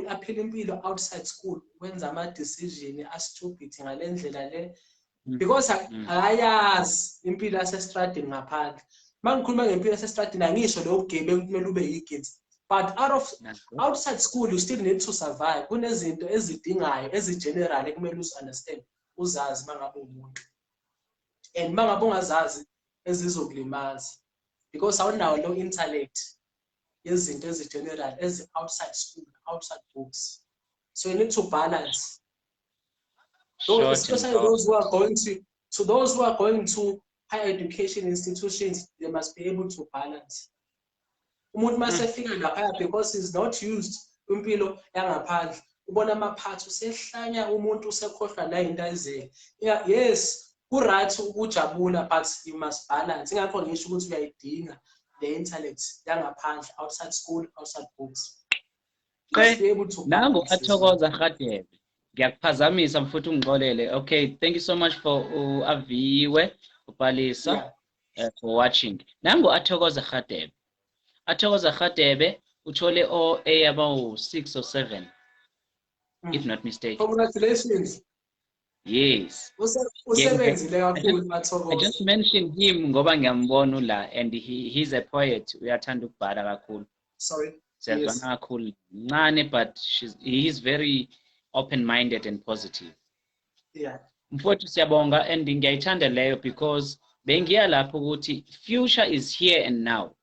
aphile impilo outside school, wenza ama-decision a-stupid ngale ndlela le, because akayazi impilo yasestradini ngaphandle. Uma ngikhuluma ngempilo yasestradini angisho leyo bugebengu kumele ube yi-kids, but outside school you still need to survive. Kunezinto ezidingayo ezi-general ekumele uzi-understand, uzazi uma ngabe umuntu, and uma ngabe ungazazi ezizokulimaza, because awunawo lo intellect yezinto ezi-general ezi-outside school, outside books. So you need to balance. Especially those who are going to higher education institutions, they must be able to balance. Umuntu masefika lapha because he's not used impilo yangaphandle, ubona amaphathi usehlanya umuntu usekhohlwa la into ayizele. Yes, ku-right ukujabula, but you must balance. Ingakho ngisho ukuthi uyayidinga the intellect yangaphandle, outside school, outside books. Okay, nangu athokoza Radebe. Ngiyakuphazamisa mfuthi ungixolele. Okay, thank you so much for Aviwe Upalisa for watching. Nangu athokoza Radebe. Athokoza Radebe uthole OA about 6 or 7, if not mistaken. Congratulations. Yes. I just mentioned him ngoba ngiyambona la, and he's a poet. Uyathanda ukubhala kakhulu. Sorry. Yes. But he's very open-minded and positive. Yeah. Mfowethu siyabonga, and ngiyayithanda leyo because bengiya lapho ukuthi future is here and now.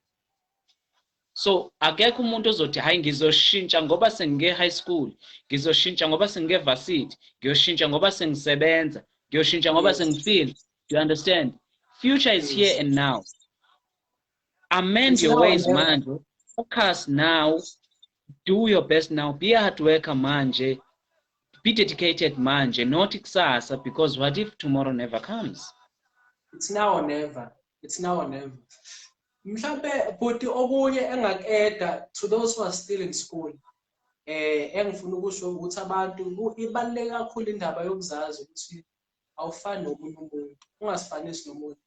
So akekho umuntu ozothi hayi ngizoshintsha ngoba senginge high school, ngizoshintsha ngoba senginge varsity, ngiyoshintsha ngoba sengisebenza, ngiyoshintsha ngoba sengifeel. You understand? Future is here and now. Amend your ways manje. Focus now. Do your best now. Be a hard worker manje. Be dedicated manje, not kusasa, because what if tomorrow never comes? It's now or never. It's now or never. Mhlambe but okunye engakeda to those who are still in school, engifuna ukusho ukuthi abantu ibaluleke kakhulu indaba yokuzazi ukuthi awufani nomunye umuntu, ungasifanisi nomuntu.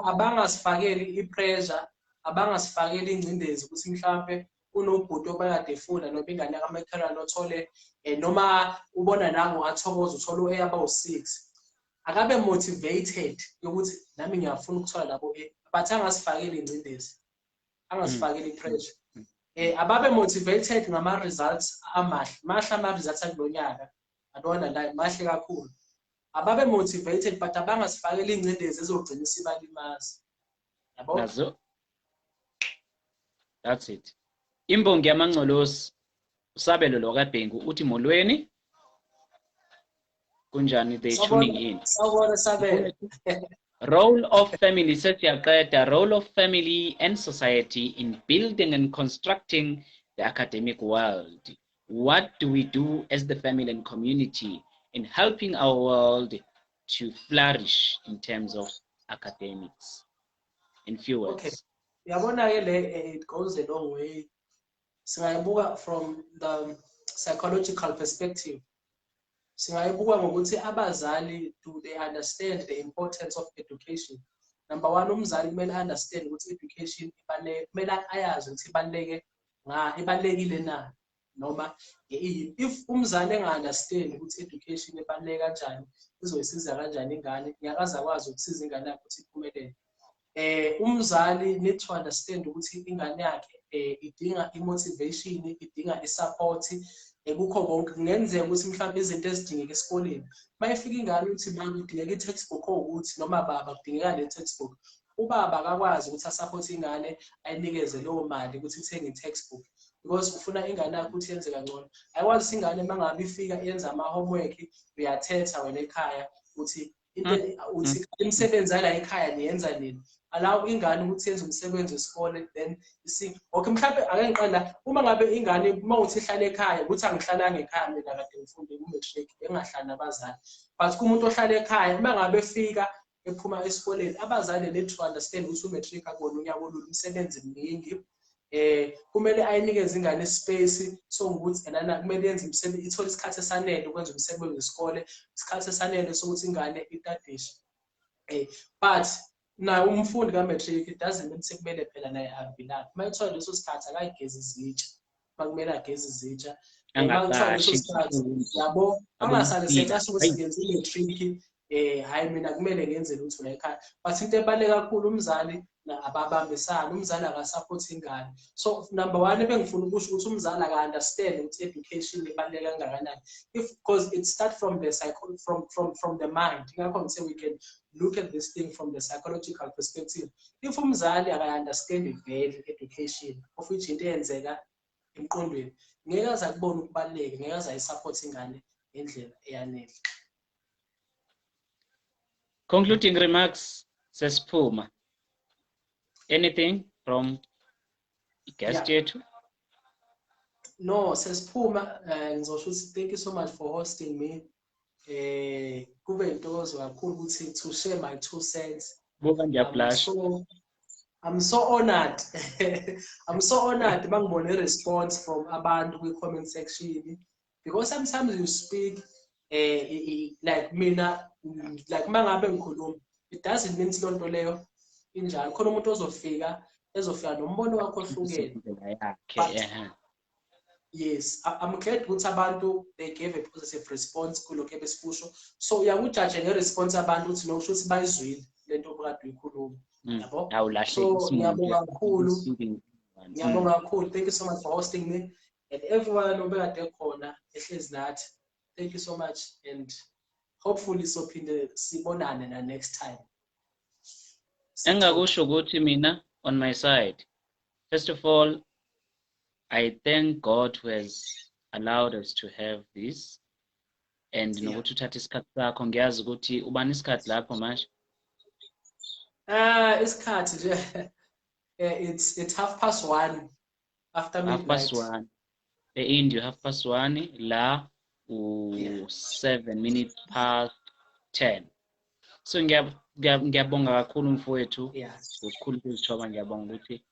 Abangasifakeli ipressure, abangasifakeli ingcindezi ukuthi mhlambe unobhuti obekade efunda noma ingane kamakhelwane othole noma ubona nangu athokoza uthola uA about 6, akabe motivated ukuthi nami ngiyafuna ukuthola labo but angasifakeli ingcindezi, angasifakeli ipressure. Ababe motivated ngama results amahle, mahle ama results akulonyaka, adona la mahle kakhulu. Ababe motivated but abangasifakeli ingcindezi ezogcina isibalimaza. Yabo? Nazo. That's it. Imbongi yamangcolosi usabelo lo kaBhengu uthi molweni kunjani, they tuning in. Sawubona sabelo. Role of family, sesiyaqeda, role of family and society in building and constructing the academic world. What do we do as the family and community in helping our world to flourish in terms of academics? In few words. Okay. Yabona ke it goes a long way. Singayibuka from the psychological perspective. Singayibuka ngokuthi abazali, do they understand the importance of education? Number one, umzali kumele understand ukuthi education kumele ayazi ukuthi ibalekile na, noma if umzali enga-understand ukuthi education ibaluleke kanjani, izoyisiza kanjani ingane, ngiyakaze akwazi ukusiza ingane yakhe ukuthi iphumelele. Umzali need to understand ukuthi ingane yakhe idinga i-motivation, idinga i-support, kukho konke. Kungenzeka ukuthi mhlawumbe izinto ezidingeka esikoleni mayifika ingane ukuthi mama kudingeka i-textbook ukuthi noma baba kudingeka le textbook, ubaba akakwazi ukuthi asupport ingane ayinikeze leyo mali ukuthi ithenge i-textbook. because ufuna ingane yakho ukuthi yenze kangcono. Ayikwazi ingane mangabe ifika yenza ama-homework uyathetha wena ekhaya uthi uthi imisebenzi yala ekhaya niyenza nini. Allow ingane ukuthi yenze umsebenzi wesikole then okay mhlawumbe ake ngiqala uma ngabe ingane uma uthi ihlala ekhaya ukuthi angihlalanga ekhaya mina kade ngifunde ku-matric engahlali nabazali, but kumuntu ohlala ekhaya uma ngabe efika ephuma esikoleni abazali let's understand ukuthi u-matric akona unyaka olula umsebenzi mningi, kumele ayinikeze ingane space so ukuthi enana kumele yenze umsebenzi ithole isikhathi esanele ukwenza umsebenzi wesikole, isikhathi esanele sokuthi ingane itadishe. But na umfundi ka-matric it doesn't mean sekumele phela naye avilaphe. Uma ethola leso sikhathi akayigeze izitsha, makumele ageze izitsha. Uma ethola leso sikhathi yabo angasale sekasho ukuthi ngenze i-matric hayi mina kumele ngenze lutho la ekhaya. But into ebaluleke kakhulu umzali ababambisana, umzali akasupport ingane. So number one ebengifuna ukusho ukuthi umzali aka-understand ukuthi education ibaluleke kangakanani, because it starts from the from the mind. Ingakho ngithe we can look at this thing from the psychological perspective. If umzali aka-understand value education of which into eyenzeka emqondweni, ngeke aze akubone ukubaluleka, ngeke aze ayisupport ingane ngendlela eyanele. Concluding remarks, Sesiphuma. Anything from guest yethu? No, Sesiphuma, ngizosho ukuthi thank you so much for hosting me. Kube intokozo kakhulu ukuthi to share my 2 cents. I'm so honored. I'm so honored mangibone a response from abantu kwi-comment section, because sometimes you speak like mina, like mangabe ngikhuluma, it doesn't mean lonto leyo injalo. Khona umuntu ozofika nombono wakho ohlukene. Yes, I'm glad ukuthi abantu they gave a positive response kulokho ebesikusho. So uyakujaje nge-response abantu ukuthi nokusho ukuthi bayizwile lento okade uyikhuluma. Yabo? So ngiyabonga kakhulu. Ngiyabonga kakhulu. Thank you so much for hosting me, and everyone obekade khona ehlezi nathi. Thank you so much, and hopefully sophinde sibonane na next time. Engakusho ukuthi mina on my side, first of all, I thank God who has allowed us to have this, and nokuthi uthatha isikhathi sakho. Ngiyazi ukuthi ubani isikhathi lapho manje? Isikhathi nje it's 1:30 after midnight. 1:30 e-India, 1:30 la 7 minutes past 10. So ngiyabonga kakhulu mfowethu, ukukhulu ukuzithoba. Ngiyabonga ukuthi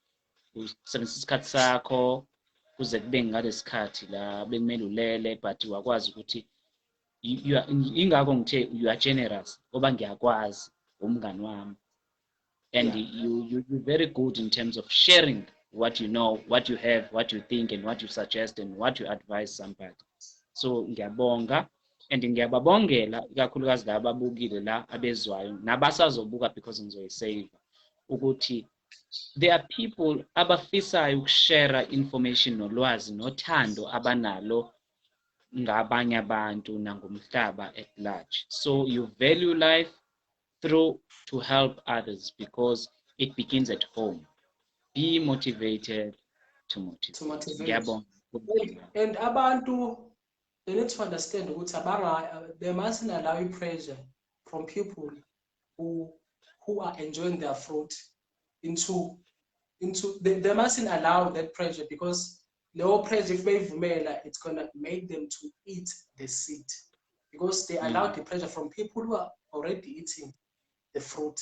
usebenzisa isikhathi sakho kuze kube ngalesikhathi la bekumele ulele, but wakwazi ukuthi ingakho ngithe you are generous ngoba ngiyakwazi umngani wami, and you're very good in terms of sharing what you know, what you have, what you think, and what you suggest, and what you advise somebody. So ngiyabonga, and ngiyababongela ikakhulukazi la ababukile la abezwayo nabasazobuka, because ngizoyisave ukuthi there are people abafisayo ukushare information nolwazi nothando abanalo ngabanye abantu nangomhlaba at large. So you value life through to help others, because it begins at home. Be motivated to motivate. And abantu, they need to understand ukuthi they mustn't allow pressure from people who are enjoying their fruit they mustn't allow that pressure, because the pressure, if it's gonna make them to eat the seed, because they allow the pressure from people who are already eating the fruit.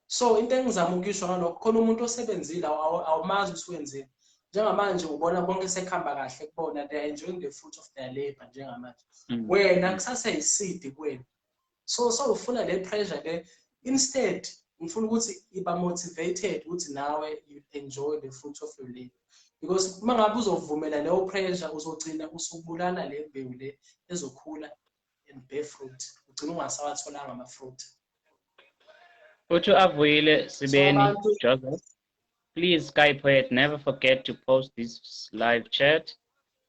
So into engizama ukisho ngalokho, khona umuntu osebenzile awumazi ukuthi wenzeni. Njengamanje ubona bonke sekuhamba kahle kubona, they are enjoying the fruit of their labor njengamanje. Wena kusasa yiseed kuwena. So ufuna le pressure le, instead ngifuna ukuthi iba motivated ukuthi nawe you enjoy the fruit of your labor, because uma ngabe uzovumela leyo pressure uzogcina usubulala le mbewu le ezokhula and bear fruit, ugcina ungasawatholanga ama-fruit. Uthi avuyile Sibeni Joseph, please Skype it. Never forget to post this live chat.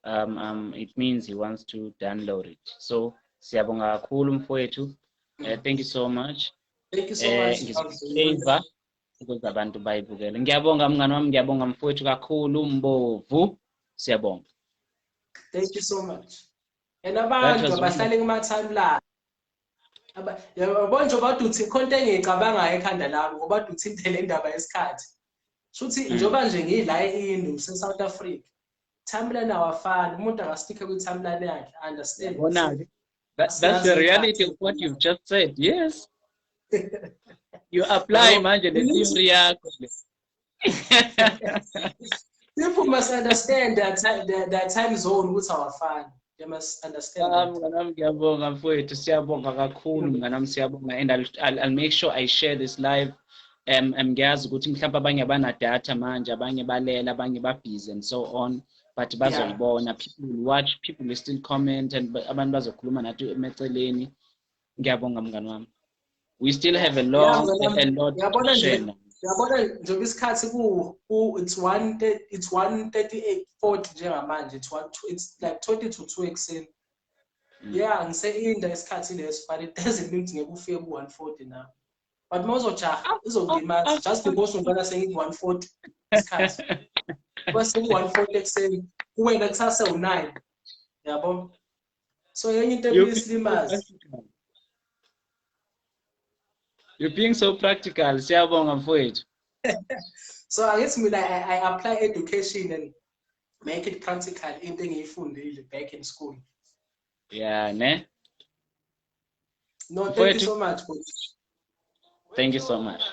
It means he wants to download it. So siyabonga kakhulu mfowethu. Thank you so much. Thank you so much. Because abantu bayibukele. Ngiyabonga mngani wami, ngiyabonga mfowethu kakhulu Mbovu. Siyabonga. Thank you so much. And That abantu was really, abahlala kuma-timeline yabo njengoba uthi ikhonto engiyicabangayo ekhanda lami ngoba uthi le ndaba yesikhathi shuthi njengoba nje ngila eIndu se-South Africa timeline awafani umuntu angasticka kwi-timeline yakhe understand that's the reality of what you've just said. Yes. You apply manje le theory yakho. People must understand that time zone ukuthi awafani. They must understand. Mnganami ngiyabonga mfowethu, siyabonga kakhulu mnganami, siyabonga, and I'll make sure I share this live. Ngiyazi ukuthi mhlawumbe abanye abana-data manje, abanye balela, abanye ba-busy and so on, but bazoyibona. People will watch, people will still comment, and abantu bazokhuluma nathi emaceleni. Ngiyabonga mngani wami. We still have a lot to share. Yabona njengoba isikhathi it's 1:38:40 njengamanje, it's like 20 to 2 ekuseni. Yeah, ngise-India isikhathi leso, but it doesn't mean ngeke ufike ku-1:40 now. But mawuzojaha izolimaza just because ungibona sengiku-1:40 isikhathi. Bese ku-1:40 ekuseni kuwena kusasa u-9. Yabo. So yenye into ebisilimaza. You're being so practical. Siyabonga mfowethu. So I guess I apply education and make it practical into engiyifundile back in school. Yeah, ne? No, thank you so much, coach. Thank you so much.